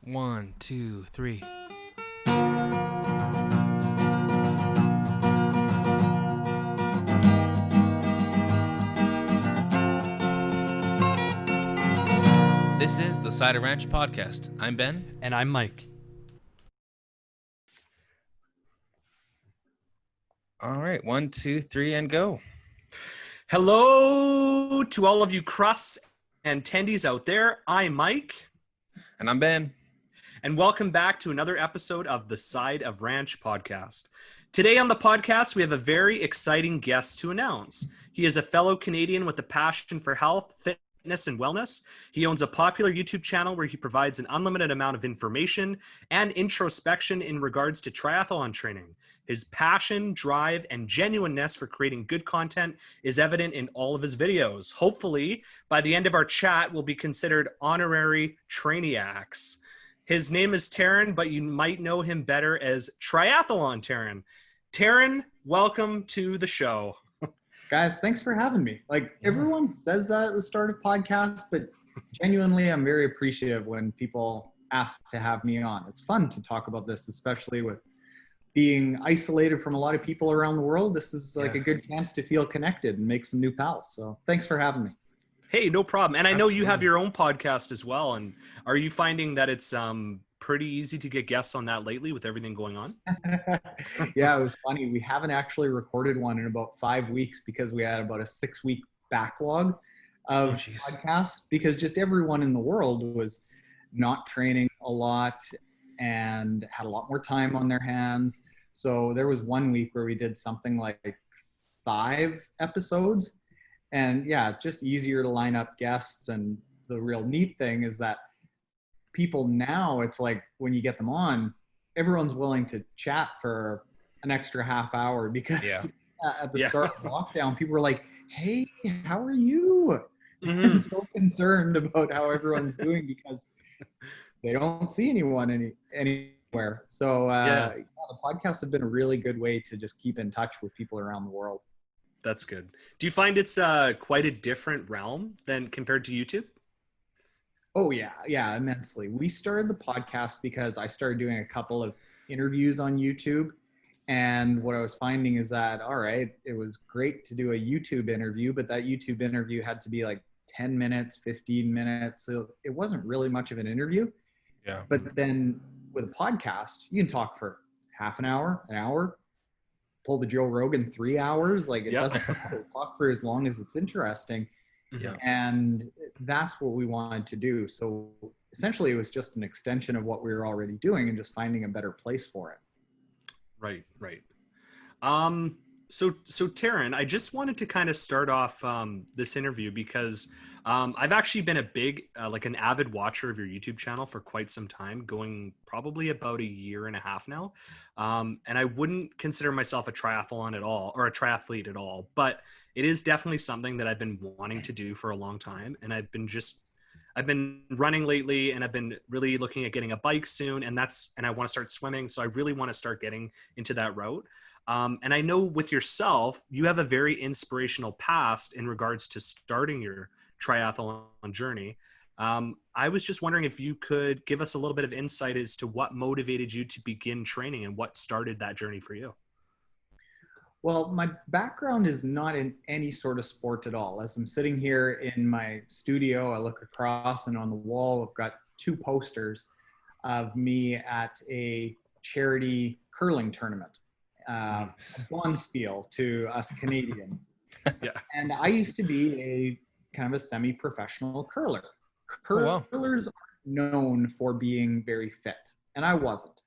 One, two, three. This is the Cider Ranch Podcast. I'm Ben. And I'm Mike. All right, 1, 2, 3, and go. Hello to all of you crusts and tendies out there. I'm Mike. And I'm Ben. And welcome back to another episode of the Side of Ranch Podcast. Today on the podcast, we have a very exciting guest to announce. He is a fellow Canadian with a passion for health, fitness, and wellness. He owns a popular YouTube channel where he provides an unlimited amount of information and introspection in regards to triathlon training. His passion, drive, and genuineness for creating good content is evident in all of his videos. Hopefully, by the end of our chat, we'll be considered honorary trainiacs. His name is Taren, but you might know him better as Triathlon Taren. Taren, welcome to the show. Guys, thanks for having me. Everyone says that at the start of podcasts, but genuinely, I'm very appreciative when people ask to have me on. It's fun to talk about this, especially with being isolated from a lot of people around the world. This is a good chance to feel connected and make some new pals. So thanks for having me. Hey, no problem. And I know you have your own podcast as well. And are you finding that it's pretty easy to get guests on that lately with everything going on? Yeah, it was funny. We haven't actually recorded one in about 5 weeks because we had about a 6-week backlog of podcasts because just everyone in the world was not training a lot and had a lot more time on their hands. So there was 1 week where we did something like 5 episodes. And yeah, just easier to line up guests. And the real neat thing is that people now, it's like when you get them on, everyone's willing to chat for an extra half hour because at the start of lockdown, people were like, hey, how are you? And so concerned about how everyone's doing because they don't see anyone anywhere. So the podcasts have been a really good way to just keep in touch with people around the world. That's good. Do you find it's quite a different realm than compared to YouTube? Oh, yeah, immensely. We started the podcast because I started doing a couple of interviews on YouTube. And what I was finding is that, all right, it was great to do a YouTube interview, but that YouTube interview had to be like 10 minutes, 15 minutes. So it wasn't really much of an interview. Yeah. But then with a podcast, you can talk for half an hour, pull the Joe Rogan 3 hours. Like it doesn't matter. Talk for as long as it's interesting. Yeah. And that's what we wanted to do. So essentially it was just an extension of what we were already doing and just finding a better place for it. Right. So Taren, I just wanted to kind of start off this interview because I've actually been a big, an avid watcher of your YouTube channel for quite some time, going probably about 1.5 years now. And I wouldn't consider myself a triathlon at all or a triathlete at all, but it is definitely something that I've been wanting to do for a long time. And I've been running lately and I've been really looking at getting a bike soon. And I want to start swimming. So I really want to start getting into that route. And I know with yourself, you have a very inspirational past in regards to starting your triathlon journey. I was just wondering if you could give us a little bit of insight as to what motivated you to begin training and what started that journey for you. Well, my background is not in any sort of sport at all. As I'm sitting here in my studio, I look across and on the wall, I've got 2 posters of me at a charity curling tournament. Bonspiel to us Canadians. And I used to be a kind of a semi-professional curler. Curlers are known for being very fit, and I wasn't.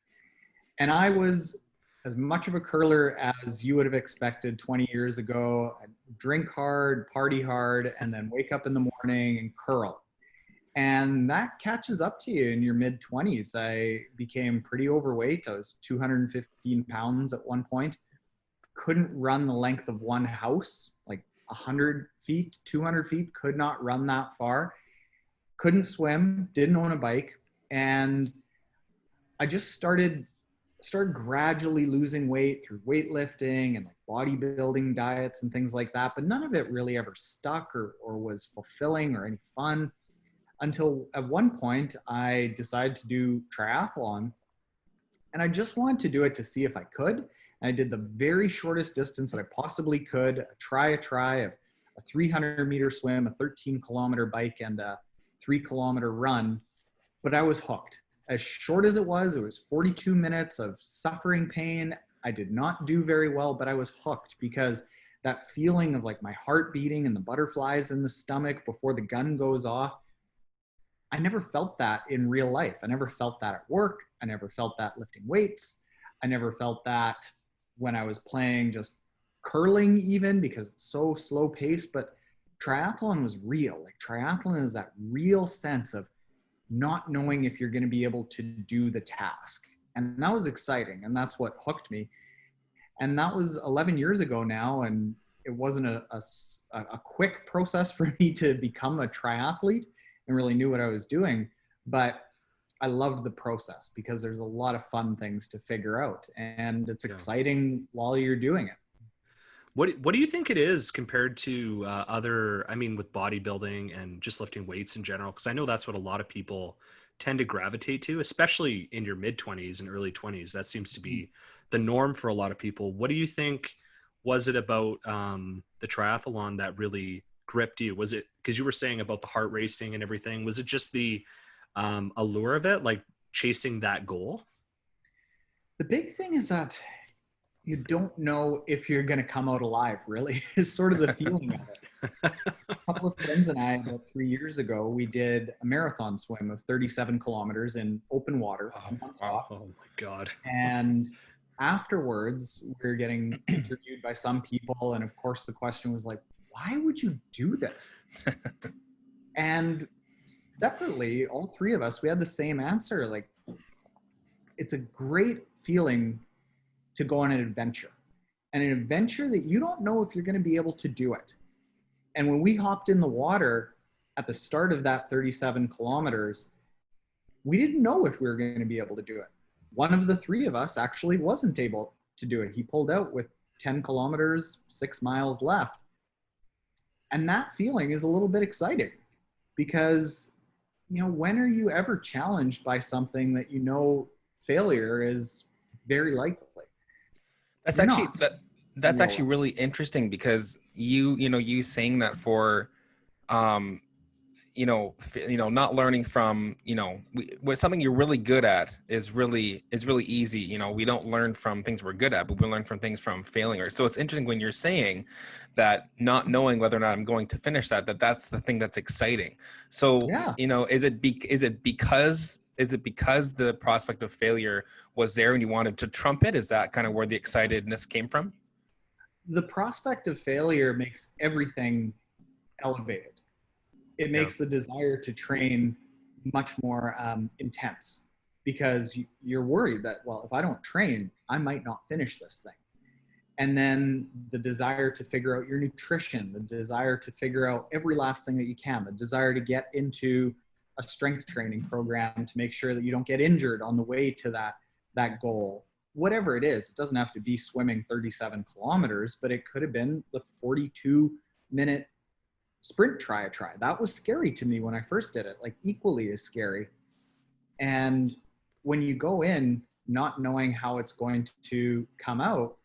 And I was as much of a curler as you would have expected 20 years ago. I'd drink hard, party hard, and then wake up in the morning and curl. And that catches up to you in your mid-20s. I became pretty overweight. I was 215 pounds at one point. Couldn't run the length of one house, like 100 feet, 200 feet, could not run that far. Couldn't swim, didn't own a bike. And I just started gradually losing weight through weightlifting and like bodybuilding diets and things like that. But none of it really ever stuck or was fulfilling or any fun. until at one point I decided to do triathlon, and I just wanted to do it to see if I could. And I did the very shortest distance that I possibly could, a try, of a 300-meter swim, a 13-kilometer bike, and a 3-kilometer run. But I was hooked. As short as it was 42 minutes of suffering pain. I did not do very well, but I was hooked because that feeling of like my heart beating and the butterflies in the stomach before the gun goes off, I never felt that in real life. I never felt that at work. I never felt that lifting weights. I never felt that when I was playing just curling even, because it's so slow paced. But triathlon was real. Like triathlon is that real sense of not knowing if you're going to be able to do the task. And that was exciting. And that's what hooked me. And that was 11 years ago now. And it wasn't a quick process for me to become a triathlete and really knew what I was doing. But I loved the process because there's a lot of fun things to figure out. And it's exciting while you're doing it. What do you think it is compared to with bodybuilding and just lifting weights in general? Because I know that's what a lot of people tend to gravitate to, especially in your mid-20s and early 20s. That seems to be the norm for a lot of people. What do you think was it about the triathlon that really gripped you? Was it because you were saying about the heart racing and everything? Was it just the allure of it, like chasing that goal? The big thing is that you don't know if you're going to come out alive, really, is sort of the feeling of it. A couple of friends and I, about 3 years ago, we did a marathon swim of 37 kilometers in open water. Oh my God. And afterwards, we were getting interviewed by some people. And of course, the question was like, why would you do this? And separately, all three of us, we had the same answer. Like, it's a great feeling to go on an adventure, and an adventure that you don't know if you're going to be able to do it. And when we hopped in the water at the start of that 37 kilometers, we didn't know if we were going to be able to do it. One of the three of us actually wasn't able to do it. He pulled out with 10 kilometers, 6 miles left. And that feeling is a little bit exciting because, you know, when are you ever challenged by something that you know failure is very likely? That's actually really interesting because you saying that for not learning from what something you're really good at is really easy. We don't learn from things we're good at, but we learn from things from failure. So it's interesting when you're saying that not knowing whether or not I'm going to finish that's the thing that's exciting. So is it because the prospect of failure was there and you wanted to trump it? Is that kind of where the excitedness came from? The prospect of failure makes everything elevated. It makes the desire to train much more intense because you're worried that, well, if I don't train, I might not finish this thing. And then the desire to figure out your nutrition, the desire to figure out every last thing that you can, the desire to get into a strength training program to make sure that you don't get injured on the way to that goal. Whatever it is, it doesn't have to be swimming 37 kilometers, but it could have been the 42-minute sprint try. That was scary to me when I first did it, like equally as scary. And when you go in not knowing how it's going to come out,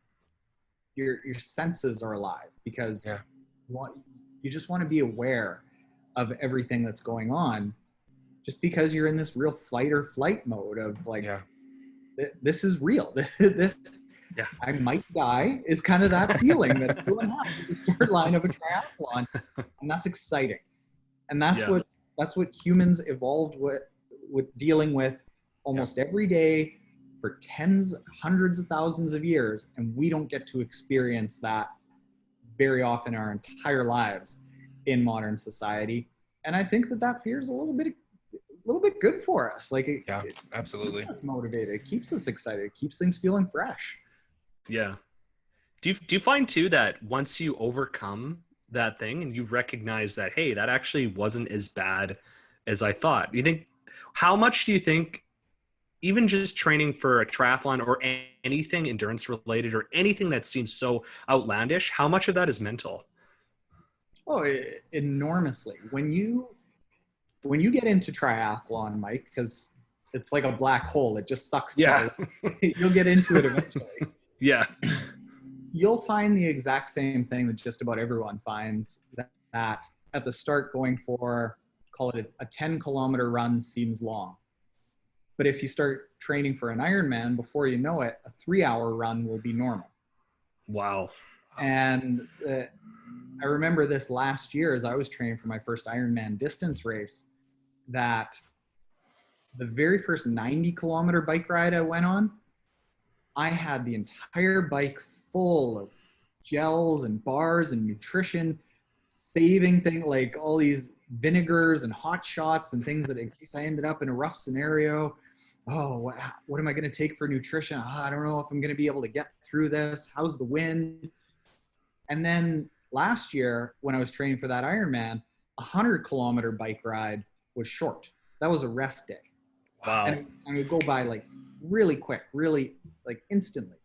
your senses are alive because you just want to be aware of everything that's going on, just because you're in this real fight or flight mode of like, this is real. This I might die is kind of that feeling that everyone has at the start line of a triathlon, and that's exciting. And that's what humans evolved with dealing with almost every day for tens, hundreds of thousands of years, and we don't get to experience that very often in our entire lives in modern society. And I think that fear is a little bit good for us. Like absolutely. It keeps us motivated. It keeps us excited. It keeps things feeling fresh. Yeah. Do you find too that once you overcome that thing and you recognize that, hey, that actually wasn't as bad as I thought? How much do you think, even just training for a triathlon or anything endurance related or anything that seems so outlandish, how much of that is mental? Oh, enormously. When you when you get into triathlon, Mike, because it's like a black hole, it just sucks. Yeah. You'll get into it eventually. Yeah. You'll find the exact same thing that just about everyone finds, that at the start going for, call it a 10-kilometer run seems long. But if you start training for an Ironman, before you know it, a 3-hour run will be normal. Wow. And I remember this last year as I was training for my first Ironman distance race, that the very first 90-kilometer bike ride I went on, I had the entire bike full of gels and bars and nutrition, saving things like all these vinegars and hot shots and things that in case I ended up in a rough scenario, what am I going to take for nutrition? I don't know if I'm going to be able to get through this. How's the wind? And then last year when I was training for that Ironman, a 100-kilometer bike ride was short. That was a rest day. Wow. And it would go by like really quick, really like instantly.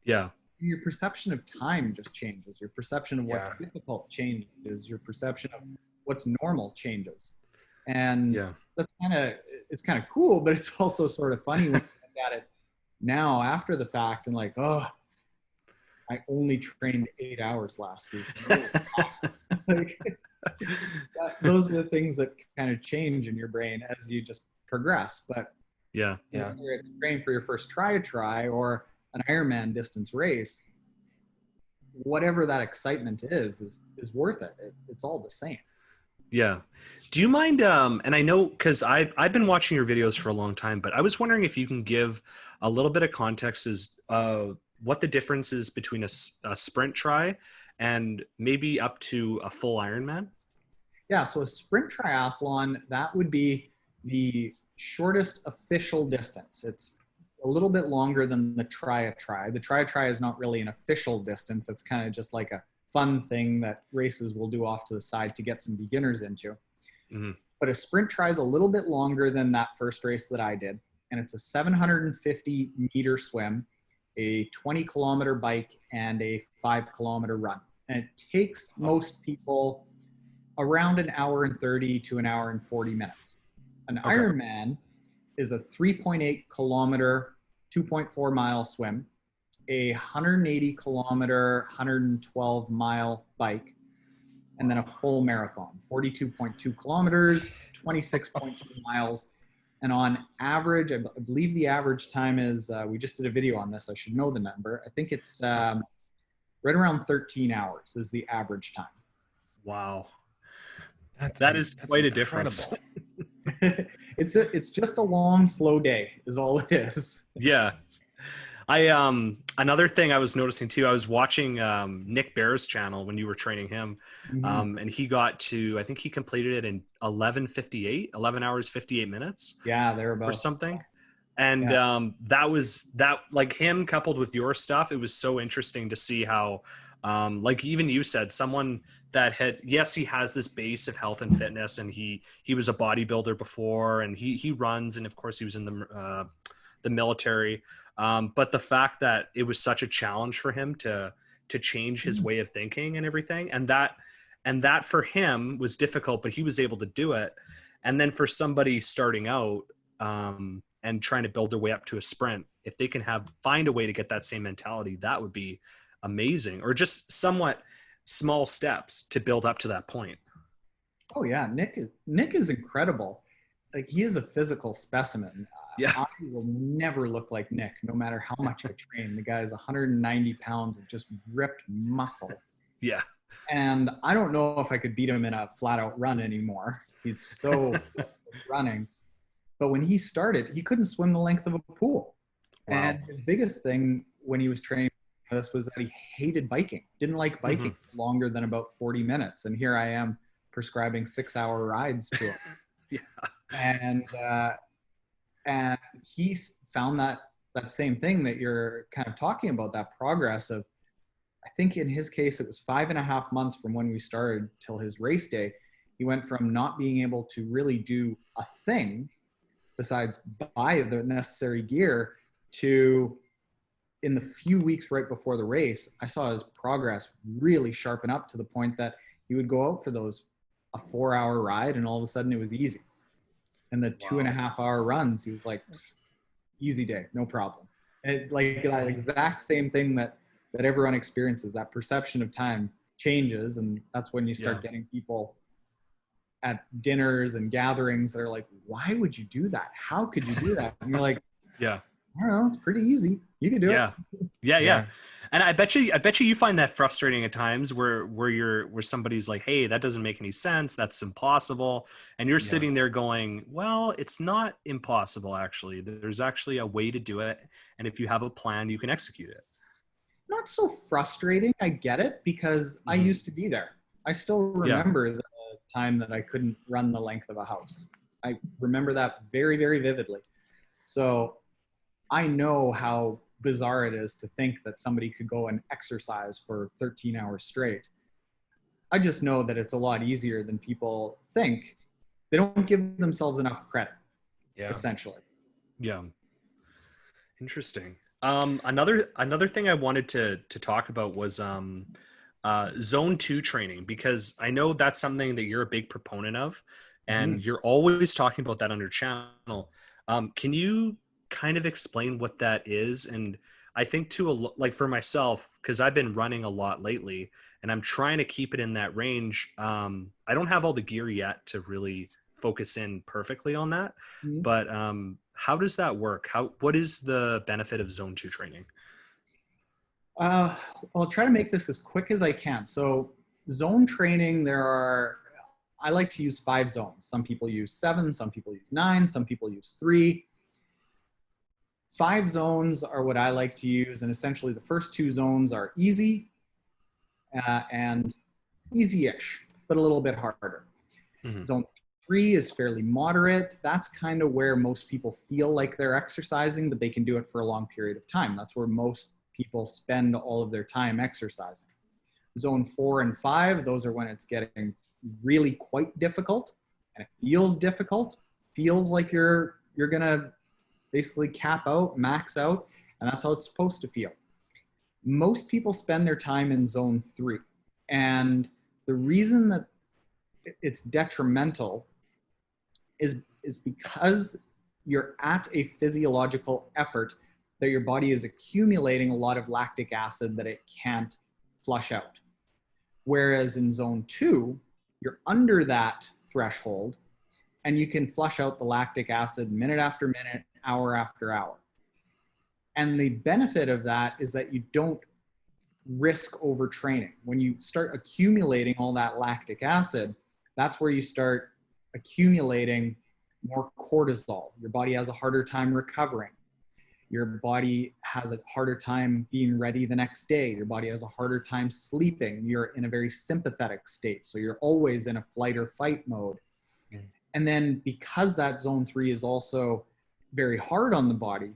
Yeah. Your perception of time just changes. Your perception of what's difficult changes. Your perception of what's normal changes. And that's it's kind of cool, but it's also sort of funny when you look at it now after the fact and like, oh, I only trained 8 hours last week. Those are the things that kind of change in your brain as you just progress. But yeah, whether it's training for your first try or an Ironman distance race, whatever that excitement is worth it. It's all the same. Yeah. Do you mind, and I know, cause I've been watching your videos for a long time, but I was wondering if you can give a little bit of context as what the difference is between a sprint try and maybe up to a full Ironman. Yeah. So a sprint triathlon, that would be the shortest official distance. It's a little bit longer than the try. The try is not really an official distance. It's kind of just like a fun thing that races will do off to the side to get some beginners into. Mm-hmm. But a sprint try is a little bit longer than that first race that I did. And it's a 750 meter swim, a 20-kilometer bike, and a 5-kilometer run. And it takes most people around an hour and 30 to an hour and 40 minutes. An Ironman is a 3.8 kilometer, 2.4 mile swim, a 180 kilometer, 112 mile bike, and then a full marathon, 42.2 kilometers, 26.2 miles. And on average, I believe the average time is, we just did a video on this, I should know the number. I think it's right around 13 hours is the average time. Wow. That is quite a difference. It's just a long, slow day is all it is. Yeah. Another thing I was noticing too, I was watching Nick Bear's channel when you were training him. Mm-hmm. And he got to, I think he completed it in 11 hours, 58 minutes. Yeah, thereabouts. Or something. And that like him coupled with your stuff, it was so interesting to see how, like even you said, someone that had, yes, he has this base of health and fitness, and he was a bodybuilder before, and he runs, and of course he was in the military. But the fact that it was such a challenge for him to change his way of thinking and everything, and that for him was difficult, but he was able to do it. And then for somebody starting out and trying to build their way up to a sprint, if they can find a way to get that same mentality, that would be amazing, or just somewhat small steps to build up to that point. Oh yeah, Nick is incredible. Like, he is a physical specimen. Yeah. I will never look like Nick, no matter how much I train. The guy is 190 pounds of just ripped muscle. Yeah. And I don't know if I could beat him in a flat out run anymore. He's so running. But when he started, he couldn't swim the length of a pool. Wow. And his biggest thing when he was training for this was that he hated biking, didn't like biking longer than about 40 minutes. And here I am prescribing 6-hour rides to him. Yeah. And he found that same thing that you're kind of talking about, that progress of, I think in his case, it was 5.5 months from when we started till his race day. He went from not being able to really do a thing besides buy the necessary gear to, in the few weeks right before the race, I saw his progress really sharpen up to the point that he would go out for a 4-hour ride and all of a sudden it was easy. And the 2.5-hour runs, he was like, easy day, no problem. And like that exact same thing that everyone experiences, that perception of time changes. And that's when you start getting people at dinners and gatherings that are like, why would you do that? How could you do that? And you're like, Yeah. I don't know, it's pretty easy. You can do it. Yeah. And I bet you find that frustrating at times where somebody's like, hey, that doesn't make any sense. That's impossible. And you're sitting there going, well, it's not impossible. Actually, there's actually a way to do it. And if you have a plan, you can execute it. Not so frustrating. I get it, because I used to be there. I still remember the time that I couldn't run the length of a house. I remember that very, very vividly. So I know how bizarre it is to think that somebody could go and exercise for 13 hours straight. I just know that it's a lot easier than people think. They don't give themselves enough credit, essentially. Yeah. Interesting. Another thing I wanted to talk about was zone 2 training, because I know that's something that you're a big proponent of, and you're always talking about that on your channel. Can you kind of explain what that is? And I think like for myself, because I've been running a lot lately and I'm trying to keep it in that range. I don't have all the gear yet to really focus in perfectly on that, but how does that work? What is the benefit of zone 2 training? I'll try to make this as quick as I can. So zone training, I like to use 5 zones. Some people use 7, some people use 9, some people use 3. 5 zones are what I like to use, and essentially the first 2 zones are easy and easy-ish, but a little bit harder. Zone 3 is fairly moderate. That's kind of where most people feel like they're exercising, but they can do it for a long period of time. That's where most people spend all of their time exercising. Zone 4 and 5, those are when it's getting really quite difficult, and it feels difficult. Feels like you're gonna basically cap out, max out, and that's how it's supposed to feel. Most people spend their time in zone 3. And the reason that it's detrimental is because you're at a physiological effort that your body is accumulating a lot of lactic acid that it can't flush out. Whereas in zone 2, you're under that threshold and you can flush out the lactic acid minute after minute, hour after hour. And the benefit of that is that you don't risk overtraining. When you start accumulating all that lactic acid, that's where you start accumulating more cortisol. Your body has a harder time recovering. Your body has a harder time being ready the next day. Your body has a harder time sleeping. You're in a very sympathetic state. So you're always in a flight or fight mode. And then because that zone 3 is also very hard on the body,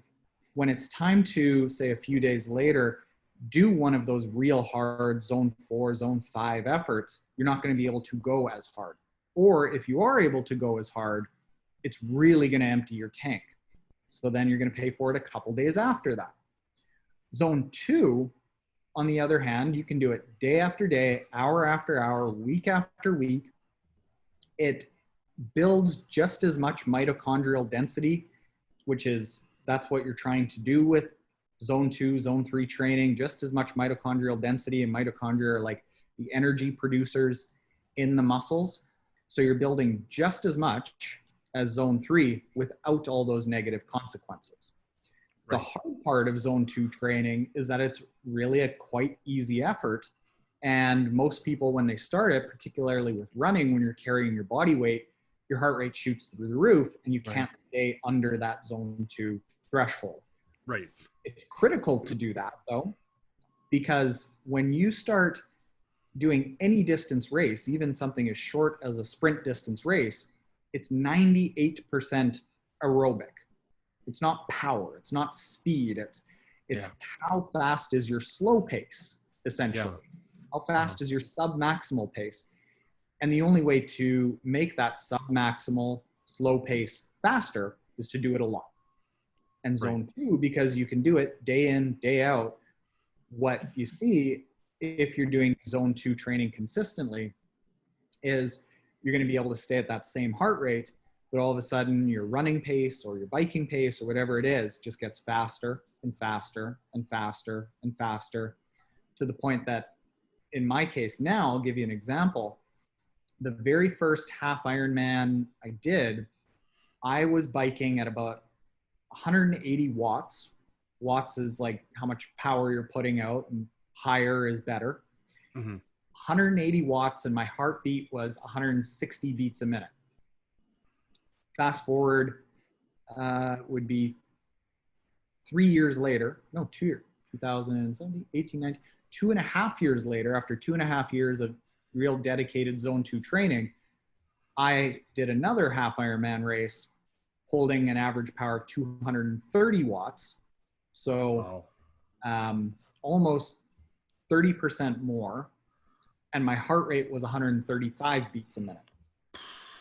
when it's time to, say, a few days later, do one of those real hard zone 4, zone 5 efforts, you're not going to be able to go as hard. Or if you are able to go as hard, it's really going to empty your tank. So then you're going to pay for it a couple days after that. Zone 2, on the other hand, you can do it day after day, hour after hour, week after week. It builds just as much mitochondrial density, that's what you're trying to do with zone 2, zone 3 training, just as much mitochondrial density, and mitochondria are like the energy producers in the muscles. So you're building just as much as zone 3 without all those negative consequences. Right. The hard part of zone 2 training is that it's really a quite easy effort. And most people, when they start it, particularly with running, when you're carrying your body weight, your heart rate shoots through the roof and you can't stay under that zone 2 threshold. Right. It's critical to do that though, because when you start doing any distance race, even something as short as a sprint distance race, it's 98% aerobic. It's not power, it's not speed, it's how fast is your slow pace, essentially. How fast is your sub-maximal pace? And the only way to make that sub-maximal slow pace faster is to do it a lot. And zone 2, because you can do it day in, day out, what you see if you're doing zone 2 training consistently is you're going to be able to stay at that same heart rate, but all of a sudden your running pace or your biking pace or whatever it is just gets faster and faster and faster and faster, to the point that in my case now, I'll give you an example. The very first half Ironman I did, I was biking at about 180 watts. Watts is like how much power you're putting out, and higher is better. 180 watts, and my heartbeat was 160 beats a minute. Fast forward, would be 3 years later, no, 2 years, 2017, 18, 19, 2.5 years later, after 2.5 years of real dedicated zone 2 training, I did another half Ironman race holding an average power of 230 watts. So almost 30% more. And my heart rate was 135 beats a minute.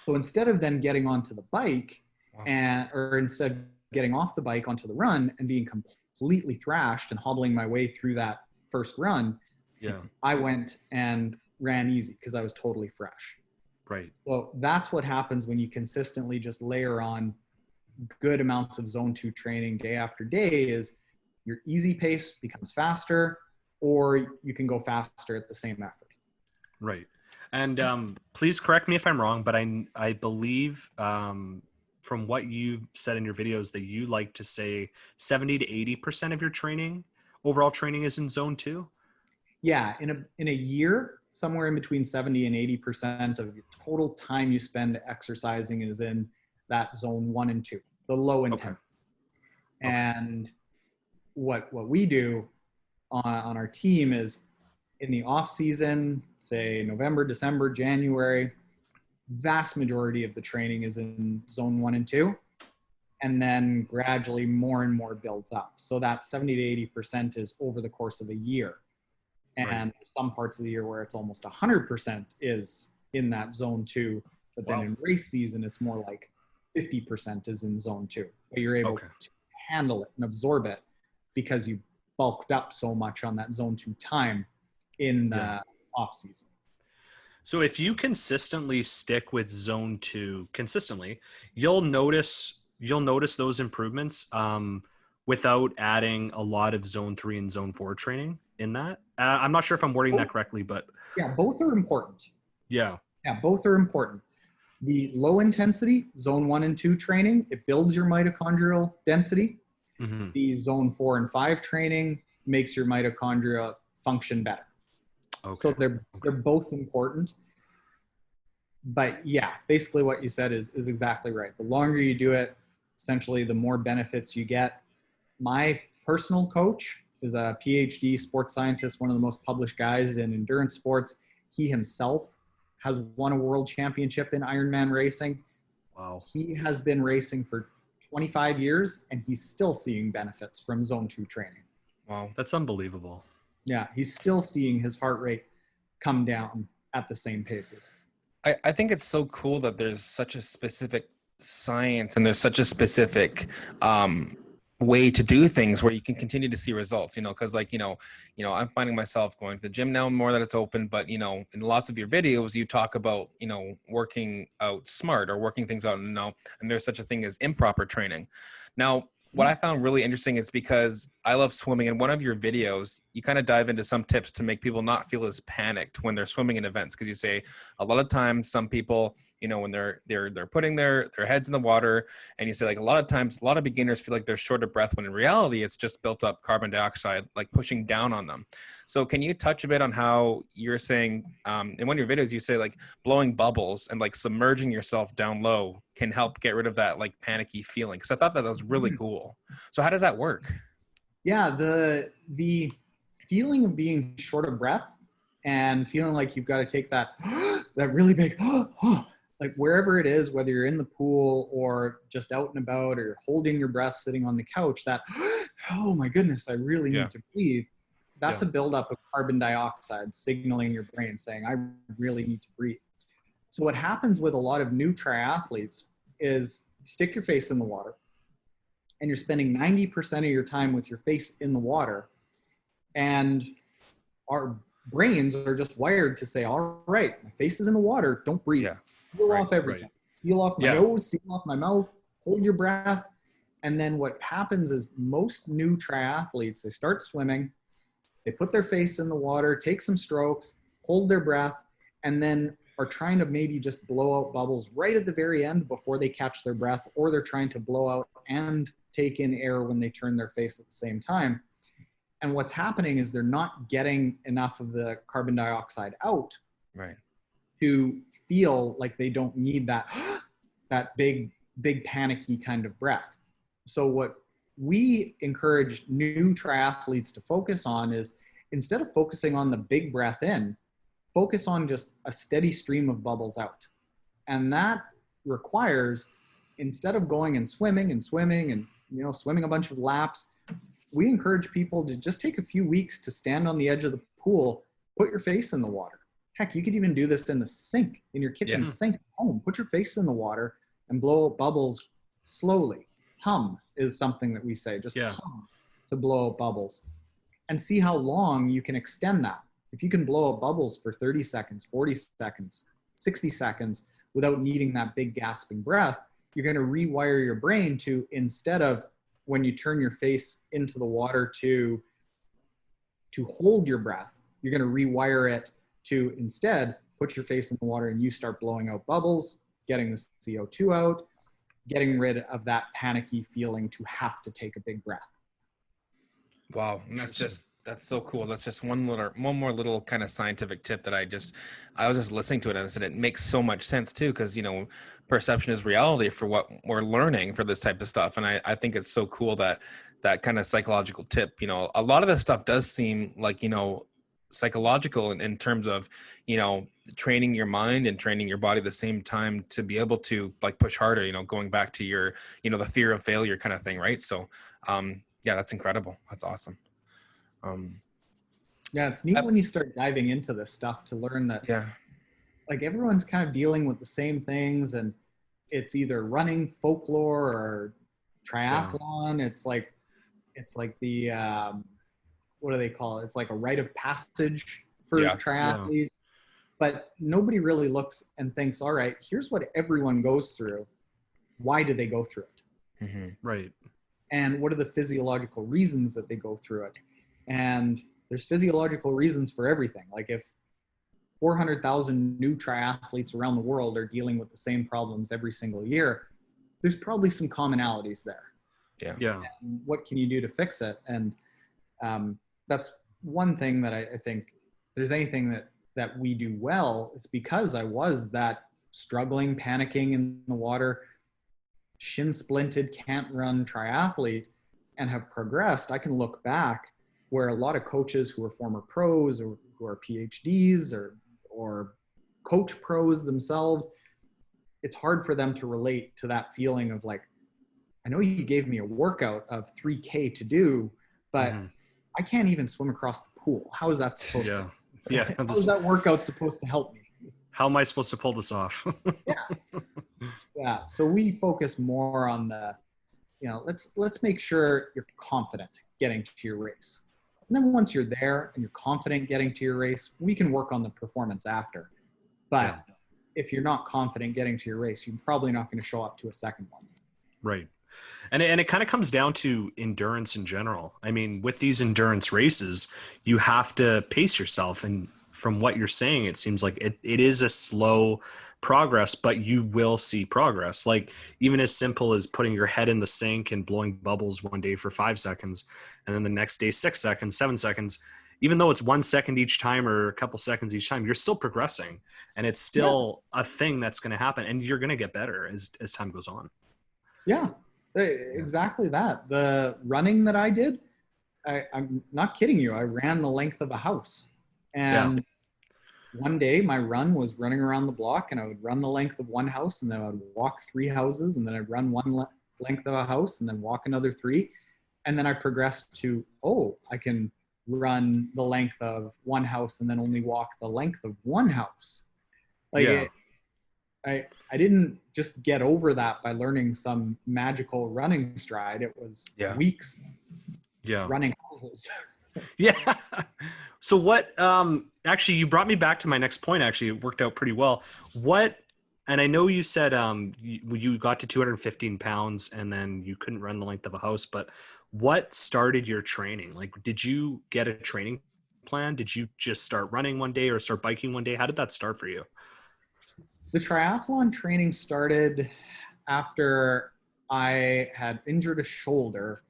So instead of then getting onto the bike or instead of getting off the bike onto the run and being completely thrashed and hobbling my way through that first run, I went and ran easy because I was totally fresh. Right. So that's what happens when you consistently just layer on good amounts of zone 2 training day after day, is your easy pace becomes faster, or you can go faster at the same effort. Right. And please correct me if I'm wrong, but I believe from what you said in your videos that you like to say 70 to 80% of your training, overall training, is in zone 2. Yeah, in a year, somewhere in between 70 and 80% of your total time you spend exercising is in that zone 1 and 2, the low intent. Okay. And what we do on our team is, in the off season, say November, December, January, vast majority of the training is in zone 1 and 2. And then gradually more and more builds up. So that 70 to 80% is over the course of a year. And some parts of the year where it's almost 100% is in that zone 2. But then in race season, it's more like 50% is in zone 2. But you're able to handle it and absorb it because you bulked up so much on that zone 2 time in the off season. So if you consistently stick with zone 2 consistently, you'll notice those improvements without adding a lot of zone 3 and zone 4 training in that. I'm not sure if I'm wording that correctly, but both are important. Yeah, both are important. The low intensity zone 1 and 2 training, it builds your mitochondrial density. The zone 4 and 5 training makes your mitochondria function better. So they're both important. But yeah, basically what you said is exactly right. The longer you do it, essentially the more benefits you get. My personal coach is a PhD sports scientist, one of the most published guys in endurance sports. He himself has won a world championship in Ironman racing. Wow. He has been racing for 25 years and he's still seeing benefits from zone 2 training. Wow, that's unbelievable. Yeah, he's still seeing his heart rate come down at the same paces. I think it's so cool that there's such a specific science and there's such a specific way to do things where you can continue to see results, because I'm finding myself going to the gym now more that it's open, but in lots of your videos you talk about working out smart or working things out, and there's such a thing as improper training. Now what I found really interesting is, because I love swimming, in one of your videos you kind of dive into some tips to make people not feel as panicked when they're swimming in events, because you say a lot of times some people when they're putting their heads in the water, and you say like a lot of times a lot of beginners feel like they're short of breath, when in reality it's just built up carbon dioxide like pushing down on them. So can you touch a bit on how you're saying in one of your videos you say like blowing bubbles and like submerging yourself down low can help get rid of that like panicky feeling? Because I thought that was really cool. So how does that work? Yeah, the feeling of being short of breath and feeling like you've got to take that really big like wherever it is, whether you're in the pool or just out and about, or you're holding your breath sitting on the couch, that oh my goodness, I really need to breathe. That's a buildup of carbon dioxide signaling your brain saying I really need to breathe. So what happens with a lot of new triathletes is stick your face in the water and you're spending 90% of your time with your face in the water, and our brains are just wired to say, all right, my face is in the water, don't breathe. Seal off everything. seal off my nose, seal off my mouth, hold your breath. And then what happens is most new triathletes, they start swimming, they put their face in the water, take some strokes, hold their breath, and then are trying to maybe just blow out bubbles right at the very end before they catch their breath, or they're trying to blow out and take in air when they turn their face at the same time. And what's happening is they're not getting enough of the carbon dioxide out to feel like they don't need that big panicky kind of breath. So what we encourage new triathletes to focus on is, instead of focusing on the big breath in, focus on just a steady stream of bubbles out. And that requires, instead of going and swimming and swimming a bunch of laps, we encourage people to just take a few weeks to stand on the edge of the pool, put your face in the water. Heck, you could even do this in the sink, in your kitchen sink at home. Put your face in the water and blow out bubbles slowly. Hum is something that we say, just hum to blow out bubbles. And see how long you can extend that. If you can blow out bubbles for 30 seconds, 40 seconds, 60 seconds without needing that big gasping breath, you're going to rewire your brain to, instead of when you turn your face into the water to hold your breath, you're going to rewire it to instead put your face in the water and you start blowing out bubbles, getting the CO2 out, getting rid of that panicky feeling to have to take a big breath. Wow. And that's so cool. That's just one more little kind of scientific tip that I was just listening to it and I said, it makes so much sense too. Cause perception is reality for what we're learning for this type of stuff. And I think it's so cool that kind of psychological tip, a lot of this stuff does seem like, psychological in terms of, training your mind and training your body at the same time to be able to like push harder, going back to your, the fear of failure kind of thing. Right. So, yeah, that's incredible. That's awesome. Yeah, it's neat when you start diving into this stuff to learn that like everyone's kind of dealing with the same things, and it's either running, folklore, or triathlon. It's like the what do they call it? It's like a rite of passage for triathletes. But nobody really looks and thinks, all right, here's what everyone goes through. Why do they go through it? Mm-hmm. Right. And what are the physiological reasons that they go through it? And there's physiological reasons for everything. Like if 400,000 new triathletes around the world are dealing with the same problems every single year, there's probably some commonalities there. Yeah. And what can you do to fix it? And that's one thing that I think, if there's anything that we do well, it's because I was that struggling, panicking in the water, shin splinted, can't run triathlete, and have progressed. I can look back where a lot of coaches who are former pros or who are PhDs or coach pros themselves, it's hard for them to relate to that feeling of like, I know you gave me a workout of 3K to do, but I can't even swim across the pool. How is that supposed to? How is that workout supposed to help me? How am I supposed to pull this off? Yeah. So we focus more on the, let's make sure you're confident getting to your race. And then once you're there and you're confident getting to your race, we can work on the performance after. But if you're not confident getting to your race, you're probably not going to show up to a second one. Right. And it kind of comes down to endurance in general. I mean, with these endurance races, you have to pace yourself. And from what you're saying, it seems like it is a slow progress, but you will see progress. Like even as simple as putting your head in the sink and blowing bubbles one day for 5 seconds, and then the next day, 6 seconds, 7 seconds, even though it's 1 second each time or a couple seconds each time, you're still progressing, and it's still a thing that's going to happen, and you're going to get better as time goes on. Yeah, exactly that. The running that I did, I'm not kidding you. I ran the length of a house, and one day my run was running around the block, and I would run the length of one house, and then I would walk 3 houses, and then I'd run one length of a house, and then walk another 3. And then I progressed to, I can run the length of one house and then only walk the length of one house. Like I didn't just get over that by learning some magical running stride. It was weeks running houses. Yeah. So what, actually, you brought me back to my next point. Actually, it worked out pretty well. What And I know you said you got to 215 pounds and then you couldn't run the length of a house, but what started your training? Like, did you get a training plan? Did you just start running one day or start biking one day? How did that start for you? The triathlon training started after I had injured a shoulder.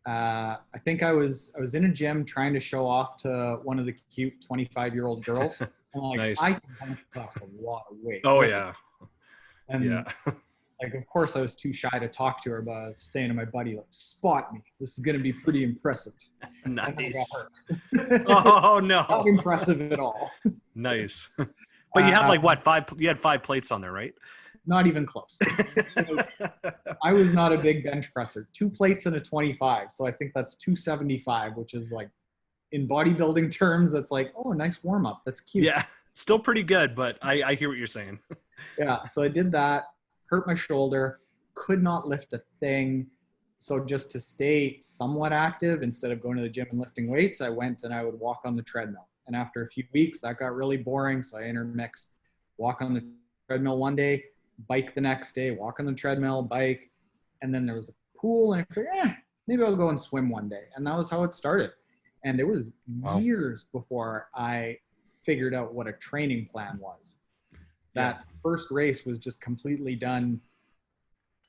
I think I was in a gym trying to show off to one of the cute 25-year-old girls. I'm like, Nice. I can bench press a lot of weight. Oh yeah. And Yeah. like, of course, I was too shy to talk to her, but I was saying to my buddy, like, spot me. This is going to be pretty impressive. Nice. And I got hurt. Oh no. Not impressive at all. Nice. But you had like what, you had 5 plates on there, right? Not even close. I was not a big bench presser. 2 plates and a 25. So I think that's 275, which is like, in bodybuilding terms, that's like, oh, a nice warm up. That's cute. Yeah. Still pretty good, but I hear what you're saying. Yeah. So I did that, hurt my shoulder, could not lift a thing. So just to stay somewhat active, instead of going to the gym and lifting weights, I went and I would walk on the treadmill. And after a few weeks, that got really boring. So I intermixed walk on the treadmill one day, bike the next day, walk on the treadmill, bike. And then there was a pool and I figured, maybe I'll go and swim one day. And that was how it started. And it was years before I figured out what a training plan was. That first race was just completely done.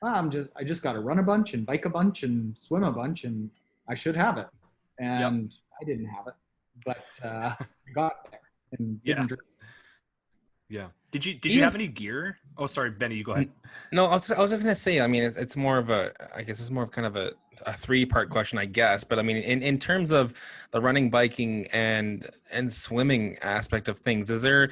I just got to run a bunch and bike a bunch and swim a bunch and I should have it. And I didn't have it, but I got there and didn't drink. Yeah. Did you have any gear? Oh, sorry, Benny, you go ahead. No, I was just gonna say. I mean, it's more of a. I guess it's more of kind of a 3-part question, I guess. But I mean, in terms of the running, biking, and swimming aspect of things, is there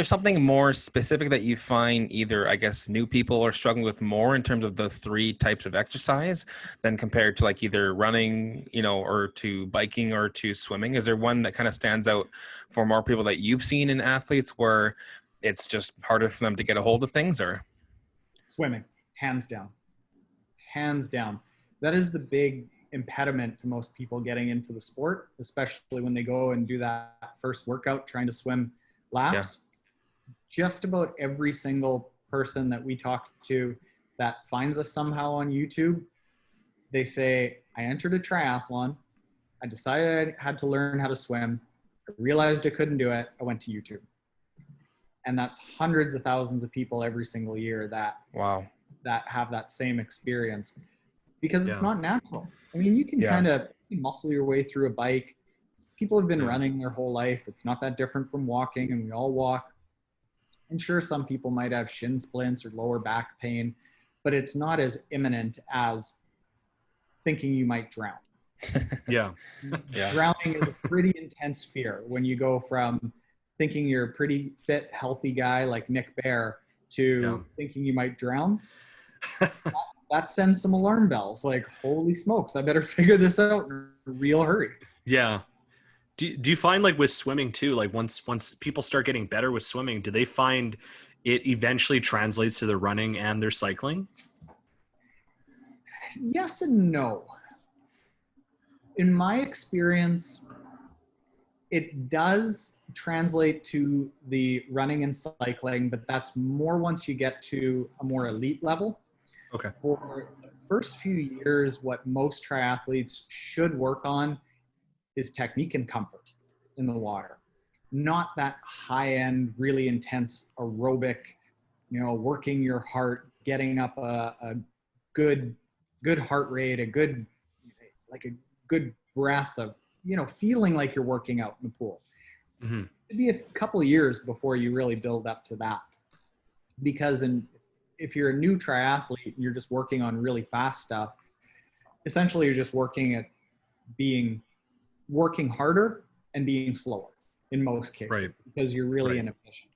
something more specific that you find either, I guess, new people are struggling with more in terms of the 3 types of exercise than compared to like either running, or to biking or to swimming? Is there one that kind of stands out for more people that you've seen in athletes where it's just harder for them to get a hold of things? Or swimming, hands down. That is the big impediment to most people getting into the sport, especially when they go and do that first workout trying to swim laps. Just about every single person that we talk to that finds us somehow on YouTube, they say, I entered a triathlon, I decided I had to learn how to swim, I realized I couldn't do it, I went to YouTube. And that's hundreds of thousands of people every single year that have that same experience, because it's not natural. I mean, you can kind of muscle your way through a bike. People have been running their whole life. It's not that different from walking, and we all walk. And sure, some people might have shin splints or lower back pain, but it's not as imminent as thinking you might drown. Drowning is a pretty intense fear when you go from thinking you're a pretty fit, healthy guy like Nick Bear to thinking you might drown. That sends some alarm bells. Like, holy smokes, I better figure this out in a real hurry. Yeah. Do you find, like, with swimming too, like once people start getting better with swimming, do they find it eventually translates to their running and their cycling? Yes and no. In my experience, it does translate to the running and cycling, but that's more once you get to a more elite level. Okay. For the first few years, what most triathletes should work on is technique and comfort in the water. Not that high-end, really intense aerobic, working your heart, getting up a good heart rate, a good breath of, feeling like you're working out in the pool. Mm-hmm. It'd be a couple of years before you really build up to that. Because if you're a new triathlete and you're just working on really fast stuff, essentially you're just working at working harder and being slower in most cases, because you're really inefficient.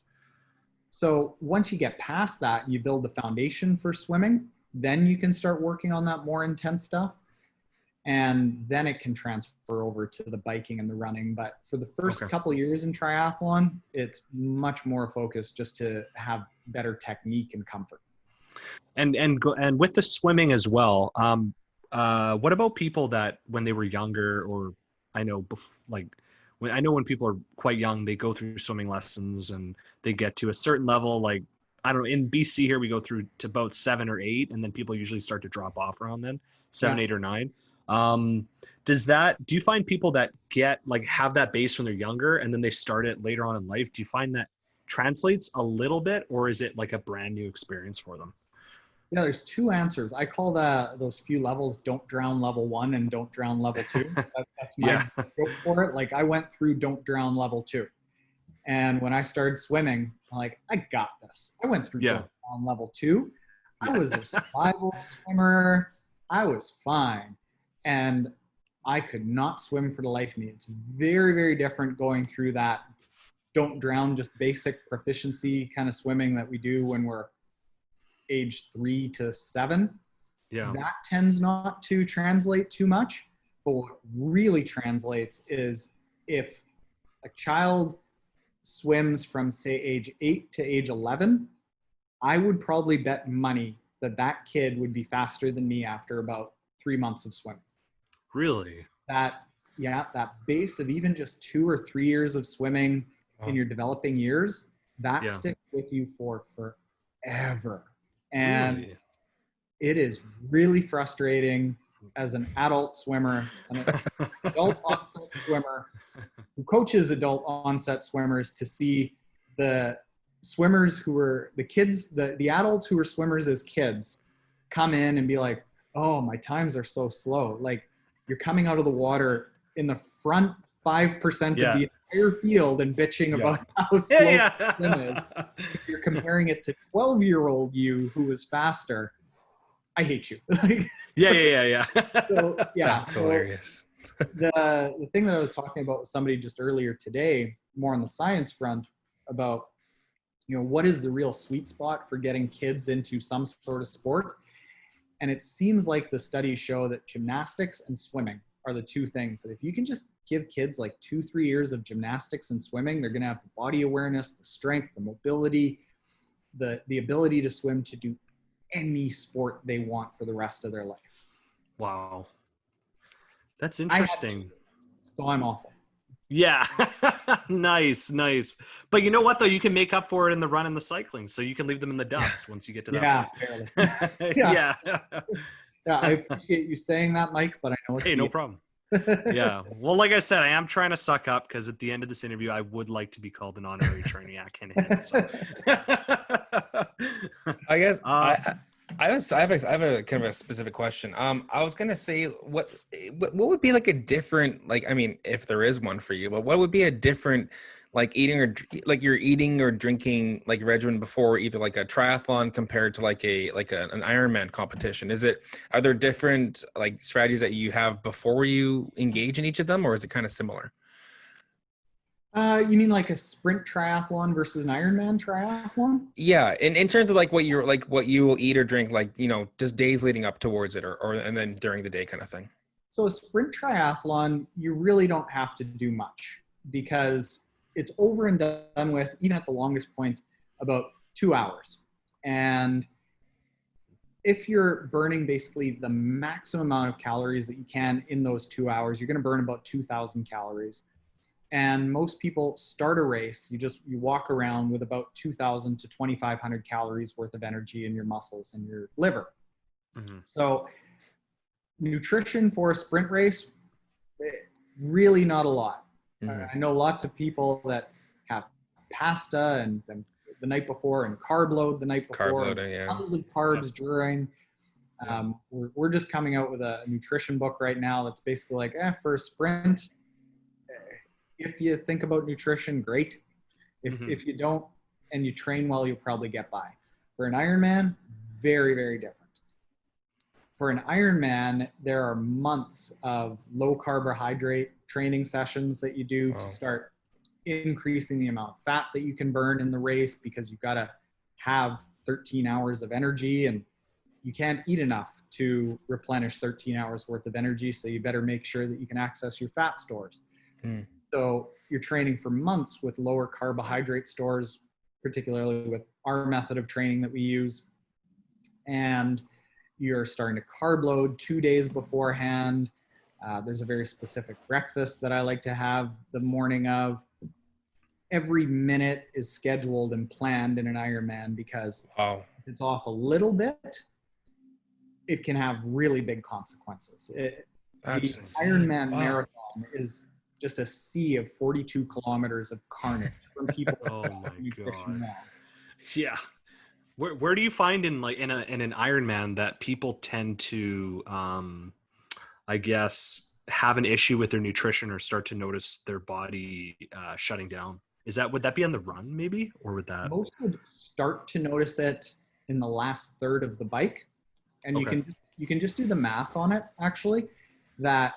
So once you get past that and you build the foundation for swimming, then you can start working on that more intense stuff. And then it can transfer over to the biking and the running. But for the first couple of years in triathlon, it's much more focused just to have better technique and comfort. And with the swimming as well, what about people that when they were younger, or I know when people are quite young, they go through swimming lessons and they get to a certain level, like I don't know, in BC here, we go through to about 7 or 8, and then people usually start to drop off around then, 7, 8 or 9. Do you find people that have that base when they're younger and then they start it later on in life? Do you find that translates a little bit, or is it like a brand new experience for them? Yeah, there's two answers. I call those few levels "Don't Drown" level 1 and "Don't Drown" level 2. That's my joke for it. Like I went through "Don't Drown" level 2, and when I started swimming, I'm like, I got this. I went through "Don't Drown" level 2. I was a survival swimmer. I was fine, and I could not swim for the life of me. It's very, very different going through that "Don't Drown," just basic proficiency kind of swimming that we do when we're age 3 to 7. Yeah. That tends not to translate too much. But what really translates is if a child swims from, say, age 8 to age 11, I would probably bet money that kid would be faster than me after about 3 months of swimming. Really? That base of even just 2 or 3 years of swimming in your developing years, that sticks with you for forever. And really? It is really frustrating as an adult swimmer, an adult onset swimmer who coaches adult onset swimmers, to see the swimmers who were the kids, the adults who were swimmers as kids come in and be like, oh, my times are so slow. Like, you're coming out of the water in the front 5% of the entire field and bitching about how slow the swim is. If you're comparing it to 12-year-old you who was faster, I hate you. Yeah. So, That's hilarious. The thing that I was talking about with somebody just earlier today, more on the science front, about, what is the real sweet spot for getting kids into some sort of sport? And it seems like the studies show that gymnastics and swimming are the two things that if you can just give kids like 2-3 years of gymnastics and swimming, they're going to have the body awareness, the strength, the mobility, the ability to swim to do any sport they want for the rest of their life. Wow. That's interesting. So I'm awful. Yeah. Nice. But you know what, though? You can make up for it in the run and the cycling. So you can leave them in the dust once you get to that point. Barely. Yeah. Yeah, I appreciate you saying that, Mike, but I know it's no problem. Yeah. Well, like I said, I am trying to suck up because at the end of this interview, I would like to be called an honorary Trainiac. So. I guess I have a kind of a specific question. I was gonna say what would be like a different, like, I mean, if there is one for you, but what would be a different, like, you're eating or drinking like regimen before either like a triathlon compared to like an Ironman competition? Are there different like strategies that you have before you engage in each of them, or is it kind of similar? You mean like a sprint triathlon versus an Ironman triathlon? Yeah, in terms of like what you will eat or drink, like, just days leading up towards it, or and then during the day kind of thing. So a sprint triathlon, you really don't have to do much because it's over and done with, even at the longest point, about 2 hours. And if you're burning basically the maximum amount of calories that you can in those 2 hours, you're going to burn about 2,000 calories. And most people start a race, you walk around with about 2,000 to 2,500 calories worth of energy in your muscles and your liver. Mm-hmm. So nutrition for a sprint race, really not a lot. Mm-hmm. I know lots of people that have pasta and the night before and carb load the night before. Carb loading, yeah. Tons of carbs during. We're just coming out with a nutrition book right now that's basically like, for a sprint, if you think about nutrition, great. If you don't and you train well, you'll probably get by. For an Ironman, very, very different. For an Ironman, there are months of low carbohydrate training sessions that you do to start increasing the amount of fat that you can burn in the race, because you've got to have 13 hours of energy and you can't eat enough to replenish 13 hours worth of energy. So you better make sure that you can access your fat stores. So you're training for months with lower carbohydrate stores, particularly with our method of training that we use. And you're starting to carb load 2 days beforehand. There's a very specific breakfast that I like to have the morning of. every minute is scheduled and planned in an Ironman, because Wow. if it's off a little bit, it can have really big consequences. That's The insane. Ironman Wow. marathon is just a sea of 42 kilometers of carnage from people. Oh my nutrition God. wrong. Yeah. Where do you find in an Ironman that people tend to I guess have an issue with their nutrition or start to notice their body shutting down? Would that be on the run maybe, or would that? Most would start to notice it in the last third of the bike, and Okay. you can just do the math on it, actually, that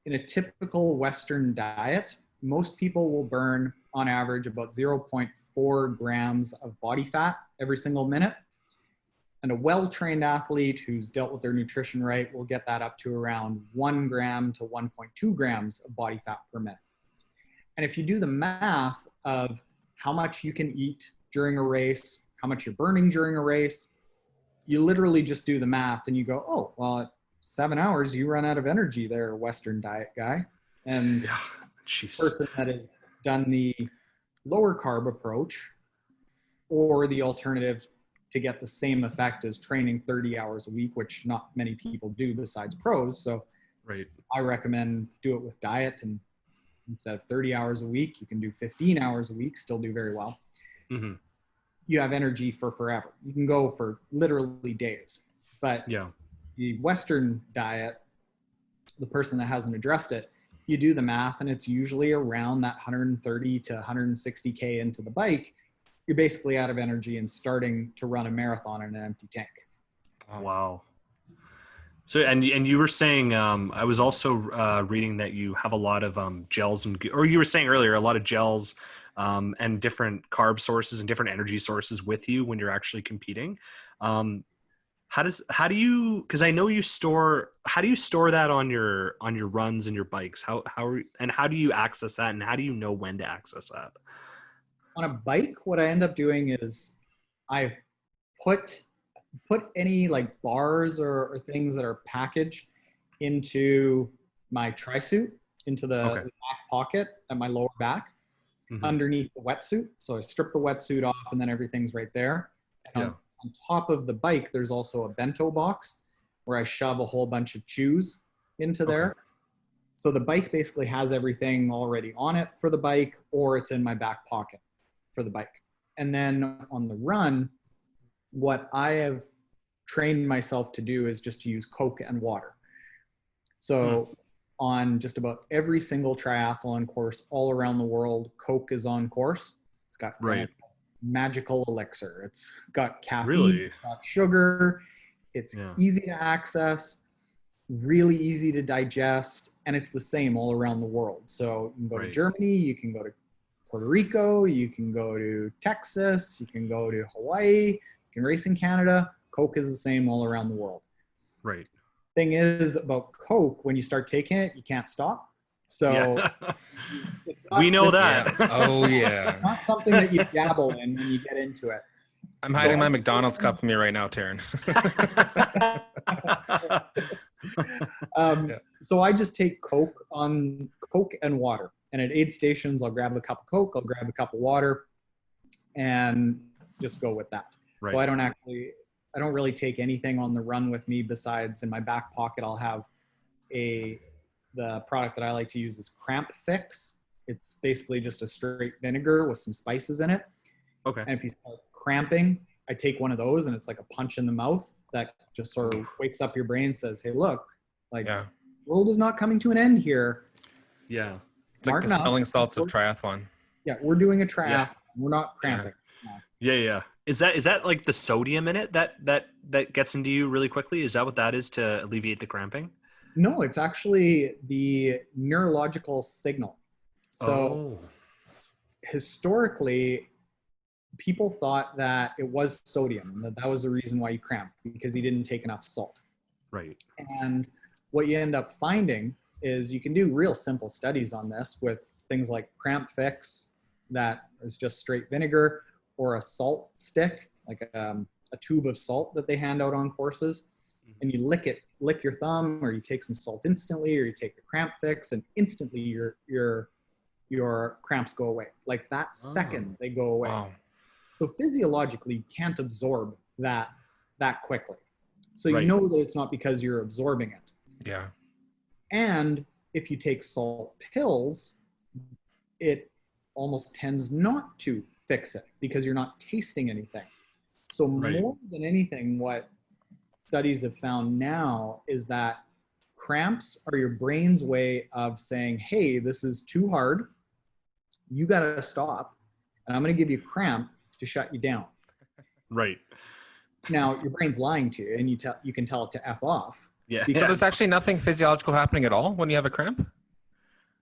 in a typical Western diet, most people will burn on average about 0.4 grams of body fat every single minute. And a well-trained athlete who's dealt with their nutrition right will get that up to around 1 gram to 1.2 grams of body fat per minute. And if you do the math of how much you can eat during a race, how much you're burning during a race, you literally just do the math and you go, oh, well, at 7 hours, you run out of energy there, Western diet guy. And Yeah. the Jeez. person that has done the lower carb approach, or the alternative to get the same effect as training 30 hours a week, which not many people do besides pros. So Right. I recommend do it with diet, and instead of 30 hours a week, you can do 15 hours a week, still do very well. Mm-hmm. You have energy for forever. You can go for literally days. But Yeah. the Western diet, the person that hasn't addressed it, you do the math and it's usually around that 130 to 160K into the bike. You're basically out of energy and starting to run a marathon in an empty tank. Wow. So, and you were saying, I was also reading that you have a lot of gels or you were saying earlier, a lot of gels and different carb sources and different energy sources with you when you're actually competing. How do you, because I know how do you store that on your runs and your bikes? How do you access that, and how do you know when to access that? On a bike, what I end up doing is I've put any like bars or things that are packaged into my tri-suit, into the Okay. back pocket at my lower back, Mhm. underneath the wetsuit. So I strip the wetsuit off and then everything's right there. And Yeah. on top of the bike, there's also a bento box where I shove a whole bunch of chews into there. Okay. So the bike basically has everything already on it for the bike, or it's in my back pocket for the bike. And then on the run, what I have trained myself to do is just to use Coke and water. So on just about every single triathlon course all around the world, Coke is on course. It's got Right. magical elixir. It's got caffeine, Really? it's got sugar. It's Yeah. easy to access, really easy to digest, and it's the same all around the world. So you can go to Right. Germany, you can go to Puerto Rico, you can go to Texas, you can go to Hawaii, you can race in Canada. Coke is the same all around the world. Right. Thing is about Coke, when you start taking it, you can't stop. So Yeah. it's not, We know this is that. Oh yeah. not something that you dabble in when you get into it. I'm hiding my McDonald's cup from you right now, Taren. Yeah. So I just take Coke and water. And at aid stations, I'll grab a cup of Coke, I'll grab a cup of water, and just go with that. Right. So I don't really take anything on the run with me besides in my back pocket. I'll have the product that I like to use is Cramp Fix. It's basically just a straight vinegar with some spices in it. Okay. And if you start cramping, I take one of those and it's like a punch in the mouth that just sort of wakes up your brain and says, hey, look, like Yeah. the world is not coming to an end here. Yeah. It's like the Martin up. smelling salts of triathlon. Yeah, we're doing a triathlon. Yeah. We're not cramping. Yeah. Yeah. Is that like the sodium in it that gets into you really quickly? Is that what that is to alleviate the cramping? No, it's actually the neurological signal. So historically, people thought that it was sodium and that was the reason why you cramped, because you didn't take enough salt. Right. And what you end up finding is you can do real simple studies on this with things like Cramp Fix, that is just straight vinegar, or a salt stick, like a tube of salt that they hand out on courses. And you lick your thumb, or you take some salt instantly, or you take the Cramp Fix, and instantly your your cramps go away. Like that second they go away. Wow. So physiologically, you can't absorb that quickly. So Right. you know that it's not because you're absorbing it. Yeah. And if you take salt pills, it almost tends not to fix it because you're not tasting anything. So Right. more than anything, what studies have found now is that cramps are your brain's way of saying, hey, this is too hard. You got to stop. And I'm going to give you a cramp to shut you down. Right. Now, your brain's lying to you, and you can tell it to F off. Yeah. So there's actually nothing physiological happening at all when you have a cramp?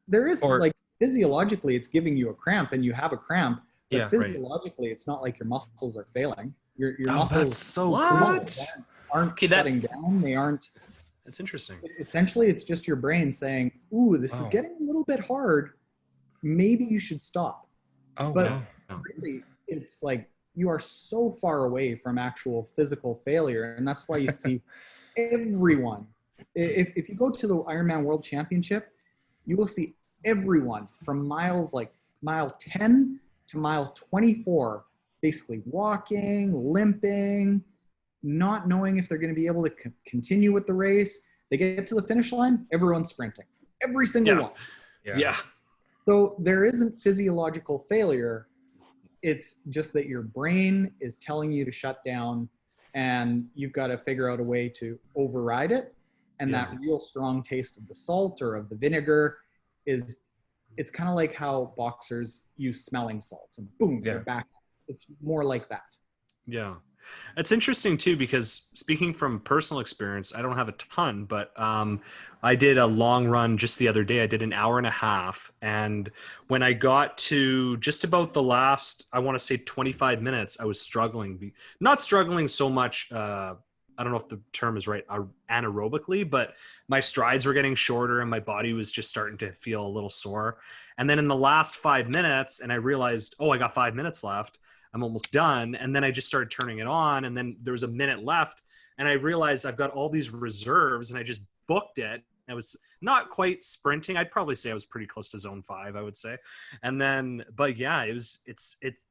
There is, Or- like, physiologically, it's giving you a cramp, and you have a cramp. But Yeah. physiologically, it's not like your muscles are failing. Your Oh, muscles that's so What? aren't Okay, that- shutting down. They aren't. That's interesting. Essentially, it's just your brain saying, ooh, this is Oh. getting a little bit hard. Maybe you should stop. Oh, But wow. really, it's like you are so far away from actual physical failure. And that's why you see everyone. If you go to the Ironman World Championship, you will see everyone from mile 10 to mile 24, basically walking, limping, not knowing if they're going to be able to continue with the race. They get to the finish line, everyone's sprinting. Every single Yeah. one. Yeah. So there isn't physiological failure. It's just that your brain is telling you to shut down, and you've got to figure out a way to override it. And Yeah. that real strong taste of the salt or of the vinegar it's kind of like how boxers use smelling salts and boom, Yeah. they're back. It's more like that. Yeah. It's interesting too, because speaking from personal experience, I don't have a ton, but I did a long run just the other day. I did an hour and a half. And when I got to just about the last, I want to say 25 minutes, I was struggling, not struggling so much. I don't know if the term is right, anaerobically, but my strides were getting shorter and my body was just starting to feel a little sore. And then in the last 5 minutes, and I realized, oh, I got 5 minutes left. I'm almost done. And then I just started turning it on. And then there was a minute left. And I realized I've got all these reserves, and I just booked it. I was not quite sprinting. I'd probably say I was pretty close to zone 5, I would say. And then, but yeah, it's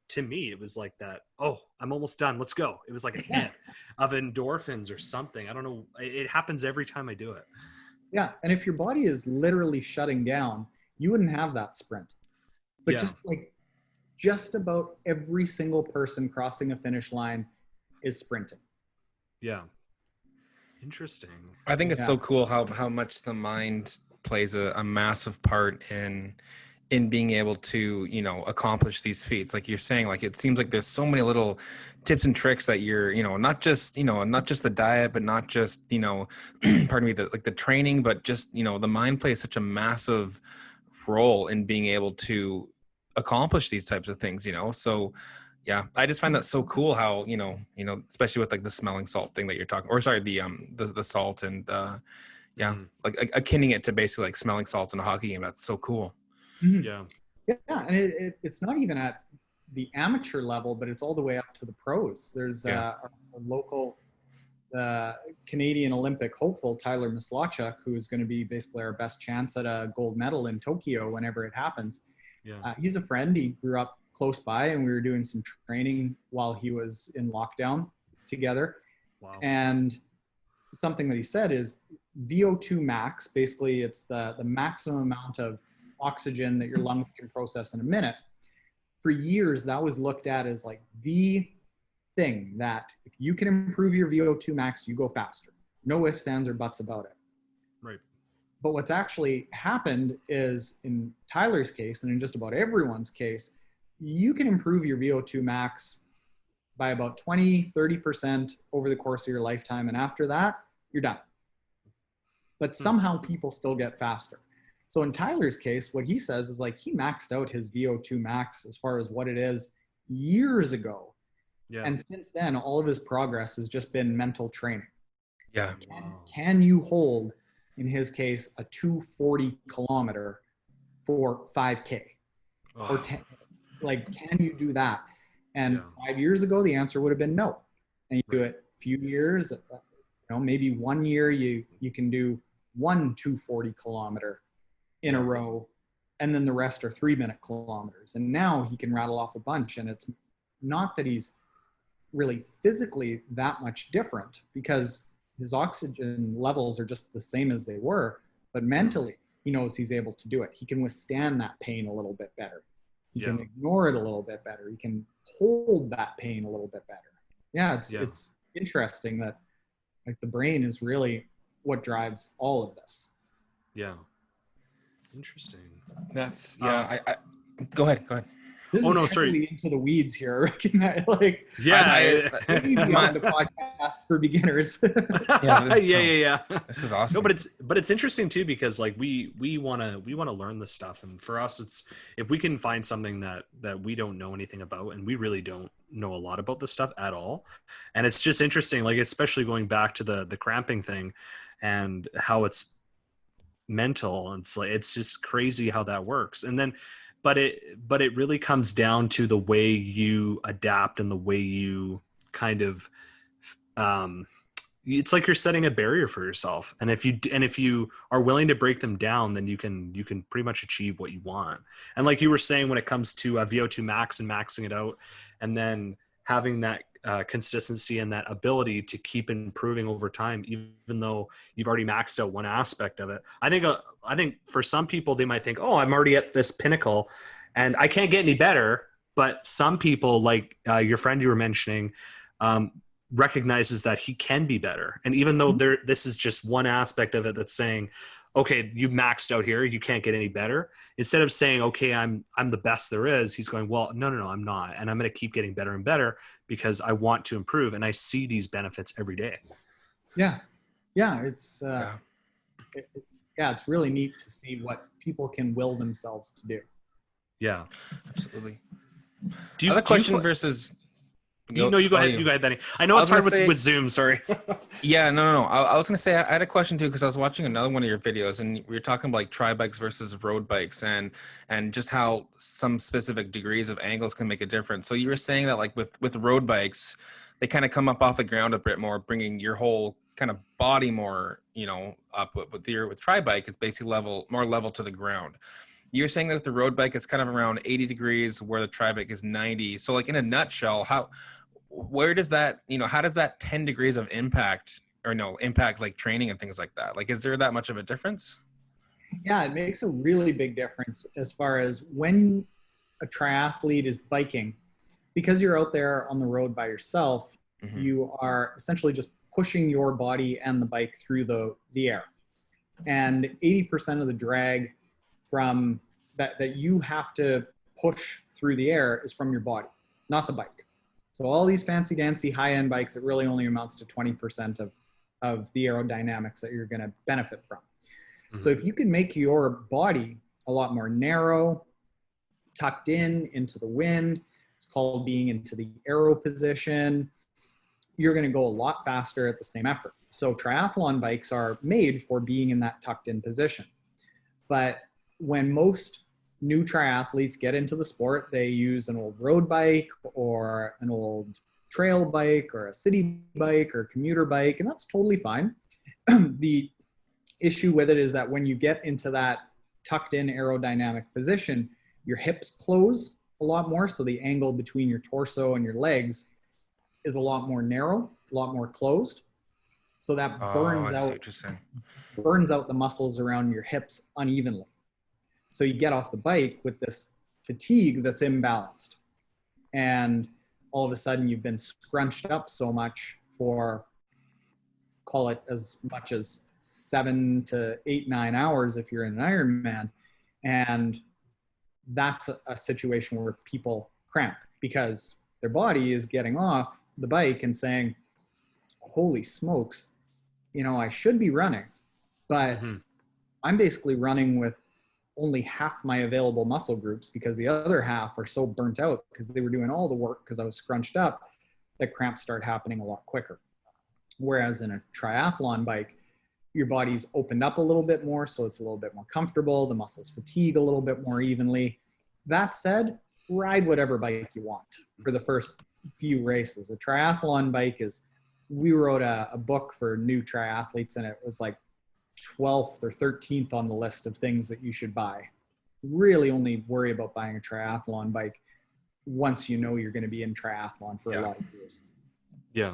to me, it was like that. Oh, I'm almost done. Let's go. It was like a hit of endorphins or something. I don't know. It happens every time I do it. Yeah. And if your body is literally shutting down, you wouldn't have that sprint. But Yeah. just about every single person crossing a finish line is sprinting. Yeah. Interesting. I think it's Yeah. so cool how much the mind plays a massive part in being able to, you know, accomplish these feats. Like you're saying, like, it seems like there's so many little tips and tricks that you're, you know, not just the diet, but not just, you know, pardon me, the training, but just, you know, the mind plays such a massive role in being able to accomplish these types of things, you know? So yeah, I just find that so cool how, you know, especially with like the smelling salt thing that you're talking, or sorry, the salt and, yeah, like akinning it to basically like smelling salts in a hockey game. That's so cool. Yeah. Yeah. And it's not even at the amateur level, but it's all the way up to the pros. There's a local Canadian Olympic hopeful, Tyler Mislawchuk, who is going to be basically our best chance at a gold medal in Tokyo whenever it happens. Yeah. He's a friend. He grew up close by, and we were doing some training while he was in lockdown together. Wow. And something that he said is VO2 max, basically it's the maximum amount of oxygen that your lungs can process in a minute. For years, that was looked at as like the thing that if you can improve your VO2 max, you go faster. No ifs, ands, or buts about it. Right. But what's actually happened is, in Tyler's case, and in just about everyone's case, you can improve your VO2 max by about 20, 30% over the course of your lifetime. And after that, you're done. But somehow people still get faster. So in Tyler's case, what he says is like he maxed out his VO2 max as far as what it is years ago. Yeah. And since then, all of his progress has just been mental training. Yeah. Can you hold, in his case, a 240 kilometer for 5K or 10? Like, can you do that? And 5 years ago, the answer would have been no. And you do it a few years, maybe 1 year you can do 1 240 kilometer in a row. and then the rest are 3-minute kilometers. And now he can rattle off a bunch, and it's not that he's really physically that much different because his oxygen levels are just the same as they were, but mentally he knows he's able to do it. He can withstand that pain a little bit better. He can ignore it a little bit better. He can hold that pain a little bit better. It's interesting that like the brain is really what drives all of this. Yeah. Interesting. That's I go ahead. This is sorry. Into the weeds here. I recognize, like, maybe on the podcast for beginners. Yeah. This is awesome. No, but it's interesting too, because like we want to learn this stuff, and for us, it's if we can find something that we don't know anything about, and we really don't know a lot about this stuff at all, and it's just interesting, like especially going back to the cramping thing, and how it's mental. It's like it's just crazy how that works, and then. But it really comes down to the way you adapt and the way you kind of, it's like you're setting a barrier for yourself. And if you are willing to break them down, then you can pretty much achieve what you want. And like you were saying, when it comes to VO2 max and maxing it out, and then having that consistency and that ability to keep improving over time, even though you've already maxed out one aspect of it. I think for some people, they might think, oh, I'm already at this pinnacle and I can't get any better. But some people, like your friend you were mentioning, recognizes that he can be better. And even though this is just one aspect of it that's saying, okay, you've maxed out here, you can't get any better. Instead of saying, okay, I'm the best there is, he's going, well, no, I'm not. And I'm going to keep getting better and better because I want to improve. And I see these benefits every day. Yeah. It's, it's really neat to see what people can will themselves to do. Yeah, absolutely. Other question versus... You go ahead, Benny. I know it's hard with Zoom. Sorry. Yeah, no. I was going to say, I had a question too, because I was watching another one of your videos, and we were talking about like tri bikes versus road bikes, and just how some specific degrees of angles can make a difference. So you were saying that like with road bikes, they kind of come up off the ground a bit more, bringing your whole kind of body more, up. With tri bike, it's basically more level to the ground. You're saying that with the road bike, it's kind of around 80 degrees, where the tri bike is 90. So like in a nutshell, where does that, how does that 10 degrees of impact like training and things like that? Like, is there that much of a difference? Yeah, it makes a really big difference as far as when a triathlete is biking, because you're out there on the road by yourself, you are essentially just pushing your body and the bike through the air. And 80% of the drag from that you have to push through the air is from your body, not the bike. So all these fancy dancy high-end bikes, it really only amounts to 20% of the aerodynamics that you're going to benefit from. So if you can make your body a lot more narrow, tucked into the wind, it's called being into the aero position, you're going to go a lot faster at the same effort. So triathlon bikes are made for being in that tucked in position. But when most new triathletes get into the sport, they use an old road bike or an old trail bike or a city bike or commuter bike, and that's totally fine. The issue with it is that when you get into that tucked in aerodynamic position, your hips close a lot more, so the angle between your torso and your legs is a lot more narrow, a lot more closed. So that burns out the muscles around your hips unevenly. So you get off the bike with this fatigue that's imbalanced. And all of a sudden you've been scrunched up so much for, call it as much as 7 to 8, 9 hours if you're in an Ironman. And that's a situation where people cramp because their body is getting off the bike and saying, holy smokes, I should be running, but I'm basically running with only half my available muscle groups because the other half are so burnt out because they were doing all the work because I was scrunched up, that cramps start happening a lot quicker. Whereas in a triathlon bike, your body's opened up a little bit more, so it's a little bit more comfortable. The muscles fatigue a little bit more evenly. That said, ride whatever bike you want for the first few races. A triathlon bike we wrote a book for new triathletes, and it was like 12th or 13th on the list of things that you should buy. really only worry about buying a triathlon bike once you know you're going to be in triathlon for a lot of years. Yeah.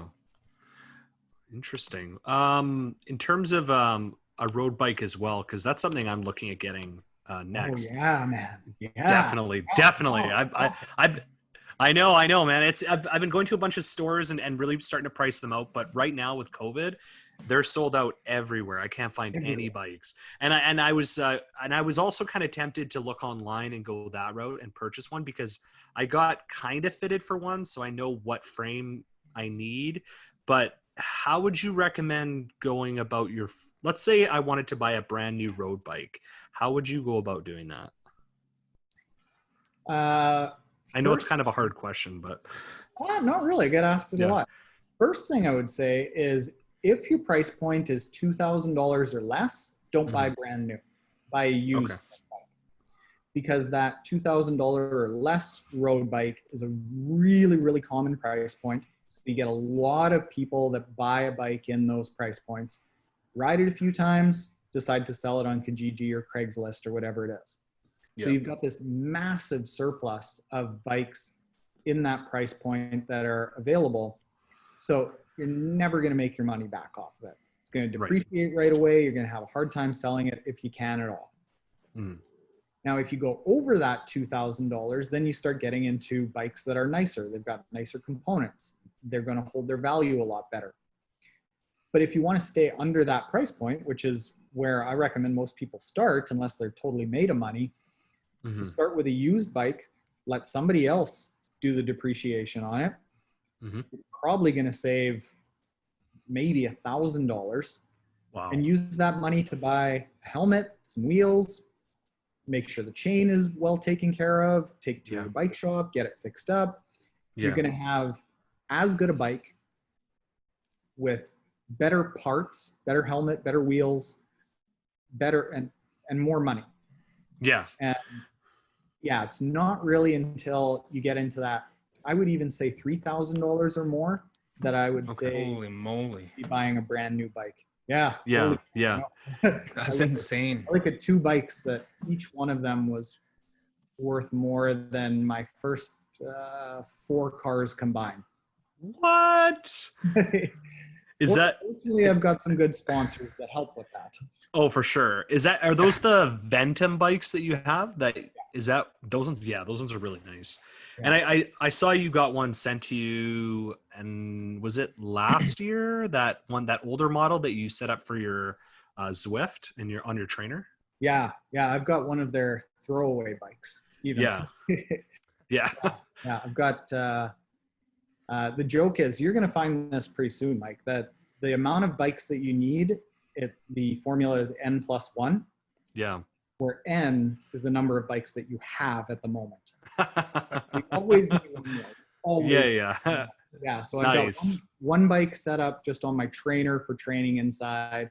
Interesting. In terms of a road bike as well, because that's something I'm looking at getting next. Oh yeah, man. Yeah. Definitely. I know, man. I've been going to a bunch of stores and really starting to price them out. But right now with COVID, they're sold out everywhere. I can't find any bikes. And I was also kind of tempted to look online and go that route and purchase one, because I got kind of fitted for one, so I know what frame I need. But how would you recommend going about let's say I wanted to buy a brand new road bike. How would you go about doing that? I know it's kind of a hard question, but not really. I get asked it a lot. First thing I would say is, if your price point is $2,000 or less, don't buy brand new. Buy a used bike, because that $2,000 or less road bike is a really, really common price point. So you get a lot of people that buy a bike in those price points, ride it a few times, decide to sell it on Kijiji or Craigslist or whatever it is. So you've got this massive surplus of bikes in that price point that are available. So you're never going to make your money back off of it. It's going to depreciate right away. You're going to have a hard time selling it if you can at all. Now, if you go over that $2,000, then you start getting into bikes that are nicer. They've got nicer components. They're going to hold their value a lot better. But if you want to stay under that price point, which is where I recommend most people start, unless they're totally made of money, start with a used bike, let somebody else do the depreciation on it. You're probably going to save maybe $1,000. Wow. And use that money to buy a helmet, some wheels, make sure the chain is well taken care of, take it to your bike shop, get it fixed up. You're going to have as good a bike with better parts, better helmet, better wheels, better and more money. And it's not really until you get into that, I would even say $3,000 or more, that I would say, holy moly, be buying a brand new bike. That's insane. I look at 2 bikes that each one of them was worth more than my first 4 cars combined. What? Is that? Fortunately, I've got some good sponsors that help with that. Oh, for sure. Are those the Ventum bikes that you have? Those ones? Yeah, those ones are really nice. Yeah. And I saw you got one sent to you, and was it last year, that older model that you set up for your Zwift and on your trainer? Yeah, I've got one of their throwaway bikes. Yeah. I've got. The joke is, you're going to find this pretty soon, Mike, that the amount of bikes that you need, the formula is N+1. Yeah. Where N is the number of bikes that you have at the moment. You always need one more. Always. Yeah. So I've got one bike set up just on my trainer for training inside.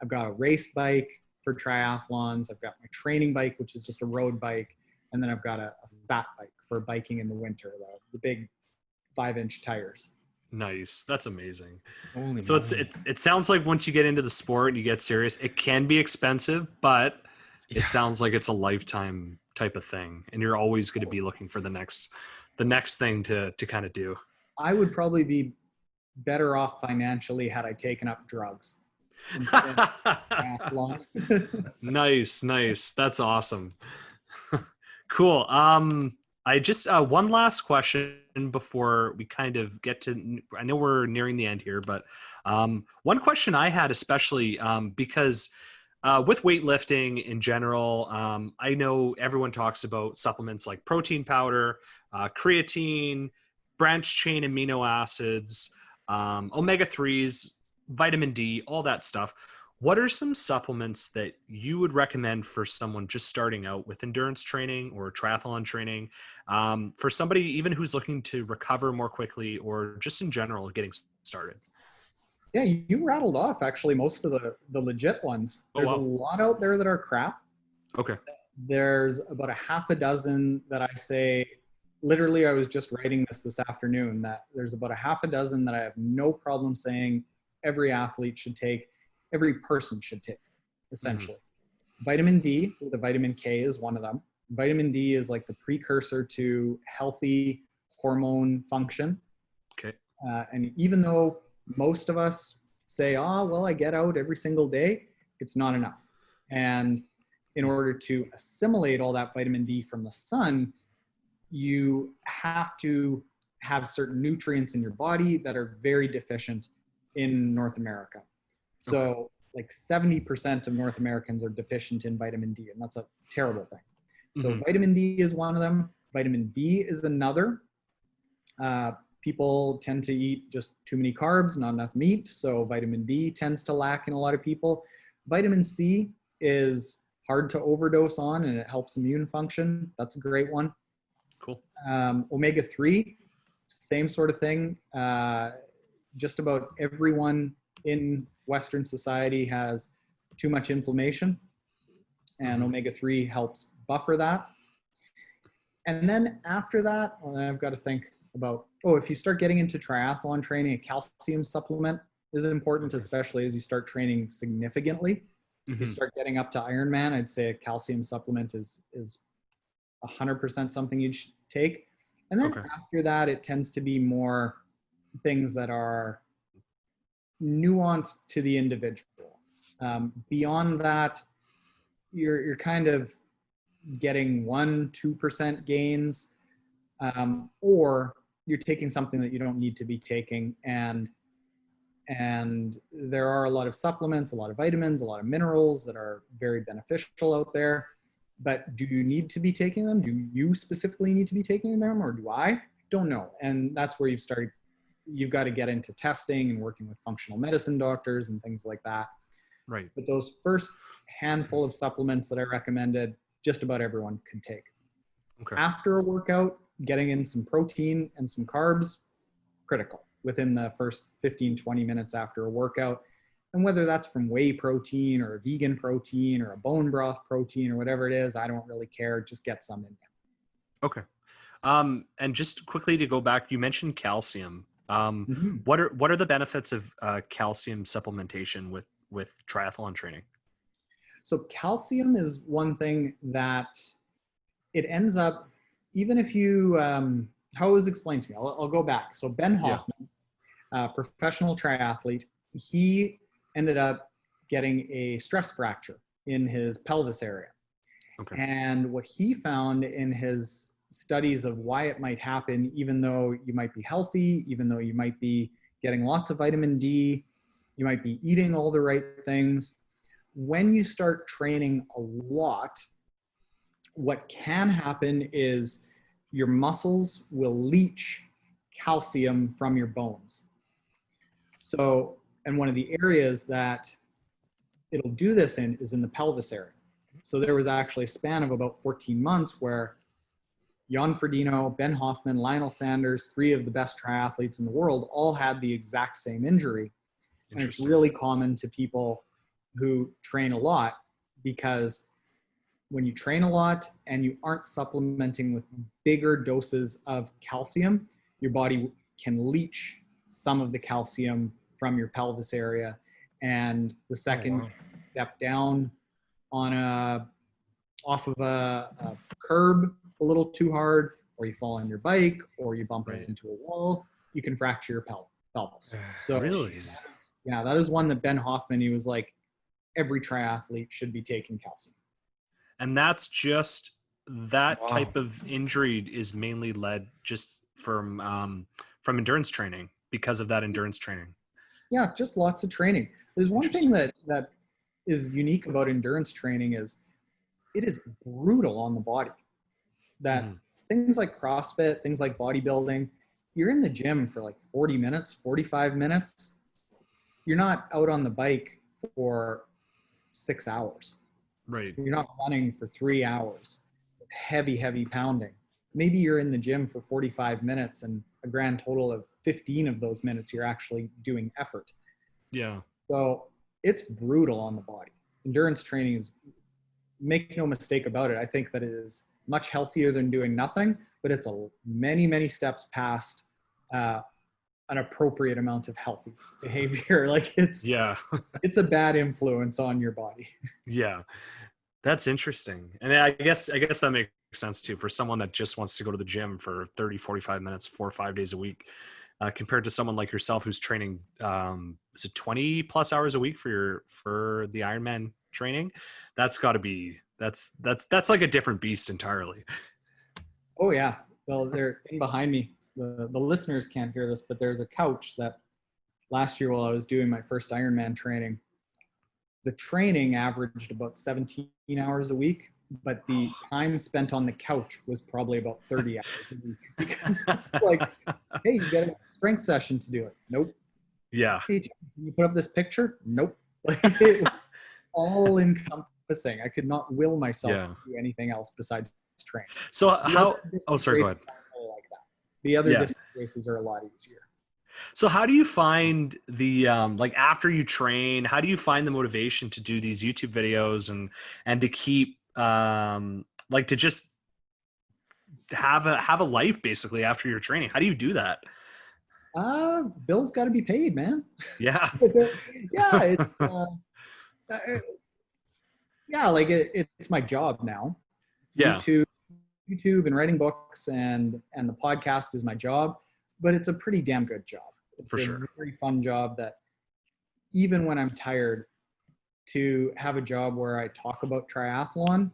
I've got a race bike for triathlons. I've got my training bike, which is just a road bike. And then I've got a fat bike for biking in the winter, the big 5-inch tires. Nice. That's amazing. Holy so moly. It sounds like once you get into the sport and you get serious, it can be expensive, but it sounds like it's a lifetime type of thing, and you're always going to be looking for the next thing to kind of do. I would probably be better off financially had I taken up drugs. Nice. That's awesome. Cool. I just one last question before we kind of get to, I know we're nearing the end here, but one question I had, especially because with weightlifting in general, I know everyone talks about supplements like protein powder, creatine, branched chain amino acids, omega-3s, vitamin D, all that stuff. What are some supplements that you would recommend for someone just starting out with endurance training or triathlon training, for somebody even who's looking to recover more quickly or just in general getting started? Yeah, you rattled off actually most of the legit ones. There's a lot out there that are crap. Okay. There's about a half a dozen that I say, literally I was just writing this afternoon, that there's about a half a dozen that I have no problem saying every athlete should take, every person should take, essentially. Vitamin D, the vitamin K is one of them. Vitamin D is like the precursor to healthy hormone function. Okay. And even though most of us say, oh, well, I get out every single day, it's not enough. And in order to assimilate all that vitamin D from the sun, you have to have certain nutrients in your body that are very deficient in North America. So like 70% of North Americans are deficient in vitamin D, and that's a terrible thing. So vitamin D is one of them. Vitamin B is another. People tend to eat just too many carbs, not enough meat. So vitamin B tends to lack in a lot of people. Vitamin C is hard to overdose on, and it helps immune function. That's a great one. Cool. Omega-3, same sort of thing. Just about everyone in Western society has too much inflammation, and omega-3 helps buffer that. And then after that, I've got to think about, if you start getting into triathlon training, a calcium supplement is important, especially as you start training significantly. If you start getting up to Ironman, I'd say a calcium supplement is 100% something you should take. And then after that, it tends to be more things that are nuanced to the individual. Beyond that, you're kind of getting 1-2% gains, or you're taking something that you don't need to be taking. And there are a lot of supplements, a lot of vitamins, a lot of minerals that are very beneficial out there. But do you need to be taking them? Do you specifically need to be taking them, or do I? Don't know. And that's where you've got to get into testing and working with functional medicine doctors and things like that. Right. But those first handful of supplements that I recommended, just about everyone could take. Okay. After a workout, getting in some protein and some carbs, critical within the first 15-20 minutes after a workout. And whether that's from whey protein or a vegan protein or a bone broth protein or whatever it is, I don't really care. Just get some in there. Okay. And just quickly to go back, you mentioned calcium. What are the benefits of calcium supplementation with triathlon training? So calcium is one thing that it ends up, even if you, how it was explained to me, I'll go back. So Ben Hoffman, professional triathlete, he ended up getting a stress fracture in his pelvis area. Okay. And what he found in his studies of why it might happen, even though you might be healthy, even though you might be getting lots of vitamin D, you might be eating all the right things, when you start training a lot, what can happen is your muscles will leach calcium from your bones. So, and one of the areas that it'll do this in is in the pelvis area. So there was actually a span of about 14 months where Jan Frodeno, Ben Hoffman, Lionel Sanders, 3 of the best triathletes in the world, all had the exact same injury. And it's really common to people who train a lot, because when you train a lot and you aren't supplementing with bigger doses of calcium, your body can leach some of the calcium from your pelvis area. And the second you step down on off of a curb a little too hard, or you fall on your bike, or you bump into a wall, you can fracture your pelvis. So really? Yeah, that is one that Ben Hoffman, he was like, every triathlete should be taking calcium. And that's just that type of injury is mainly led just from endurance training, because of that endurance training. Yeah, just lots of training. There's one thing that is unique about endurance training is it is brutal on the body. That things like CrossFit, things like bodybuilding, you're in the gym for like 40 minutes, 45 minutes. You're not out on the bike for 6 hours. Right. You're not running for 3 hours. Heavy pounding. Maybe you're in the gym for 45 minutes and a grand total of 15 of those minutes you're actually doing effort. Yeah. So it's brutal on the body. Endurance training is, make no mistake about it, I think that it is much healthier than doing nothing, but it's many steps past an appropriate amount of healthy behavior. Like it's a bad influence on your body. Yeah. That's interesting. And I guess that makes sense too for someone that just wants to go to the gym for 30, 45 minutes, 4 or 5 days a week, compared to someone like yourself who's training, is it 20 plus hours a week for the Ironman training? That's got to be, that's like a different beast entirely. Oh yeah. Well, they're in behind me. The listeners can't hear this, but there's a couch that last year while I was doing my first Ironman training, the training averaged about 17 hours a week, but the time spent on the couch was probably about 30 hours a week. Because it's like, hey, you got a strength session to do it. Nope. Yeah. Hey, can you put up this picture? Nope. It was all encompassing. I could not will myself to do anything else besides train. So sorry, go ahead. Like that. The other distance races are a lot easier. So how do you find the like after you train, how do you find the motivation to do these YouTube videos and to keep like to just have a life basically after your training? How do you do that? Bills got to be paid, man. Yeah. Yeah, it's my job now. Yeah. YouTube and writing books and the podcast is my job, but it's a pretty damn good job. It's a very fun job that even when I'm tired, to have a job where I talk about triathlon,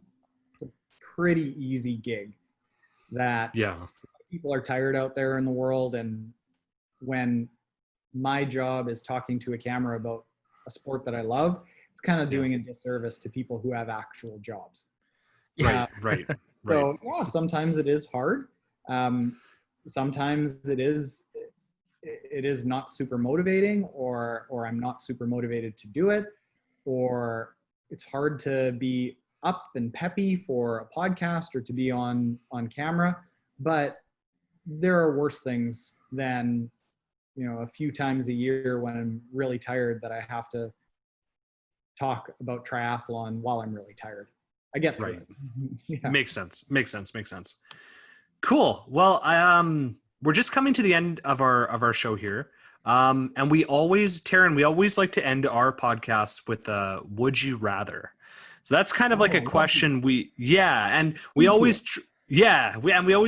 it's a pretty easy gig that people are tired out there in the world. And when my job is talking to a camera about a sport that I love, it's kind of doing a disservice to people who have actual jobs. Right. So yeah, sometimes it is hard. Sometimes it is not super motivating, or I'm not super motivated to do it, or it's hard to be up and peppy for a podcast or to be on camera. But there are worse things than, a few times a year when I'm really tired that I have to talk about triathlon while I'm really tired. I get through it. Makes sense. Cool. Well, we're just coming to the end of our show here. And Taren, we always like to end our podcasts with a would you rather. So that's kind of like a question we always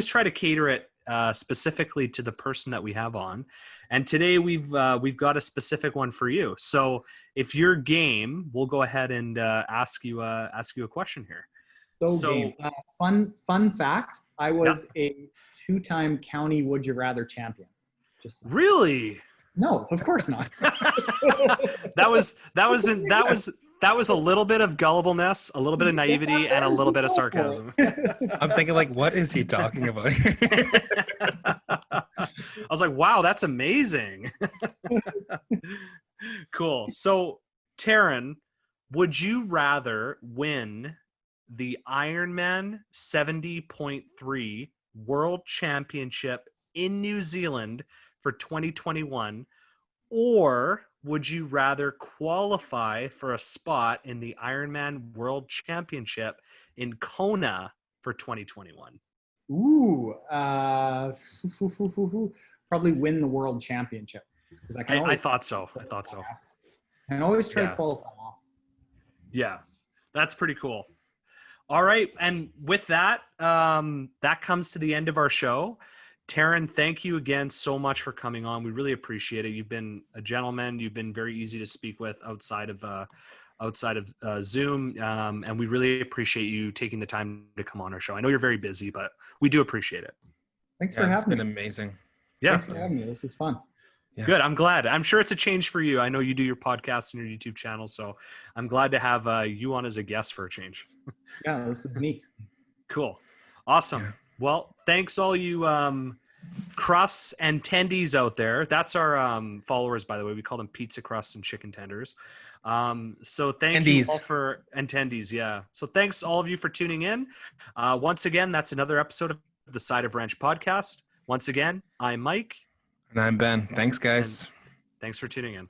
try to cater it specifically to the person that we have on. And today we've got a specific one for you. So if you're game, we'll go ahead and ask you a question here. So game. Fun fact, I was a 2-time county would you rather champion. Really? No, of course not. that was a little bit of gullibleness, a little bit of naivety, and a little bit of sarcasm. I'm thinking, like, what is he talking about here? I was like, wow, that's amazing. Cool. So, Taren, would you rather win the Ironman 70.3 World Championship in New Zealand for 2021, or would you rather qualify for a spot in the Ironman World Championship in Kona for 2021? Ooh, probably win the World Championship. I thought so. And always try to qualify. Yeah, that's pretty cool. All right, and with that, that comes to the end of our show. Taren, thank you again so much for coming on. We really appreciate it. You've been a gentleman. You've been very easy to speak with outside of Zoom, and we really appreciate you taking the time to come on our show. I know you're very busy, but we do appreciate it. Thanks for having me. It's been amazing. Yeah, thanks for having me. This is fun. Yeah. Good. I'm glad. I'm sure it's a change for you. I know you do your podcast and your YouTube channel, so I'm glad to have you on as a guest for a change. Yeah, this is neat. Cool. Awesome. Yeah. Well, thanks all you crusts and tendies out there. That's our followers, by the way. We call them pizza crusts and chicken tenders. So thank you all for attendees. Yeah. So thanks all of you for tuning in. Once again, that's another episode of the Side of Ranch podcast. Once again, I'm Mike. And I'm Ben. Thanks, guys. And thanks for tuning in.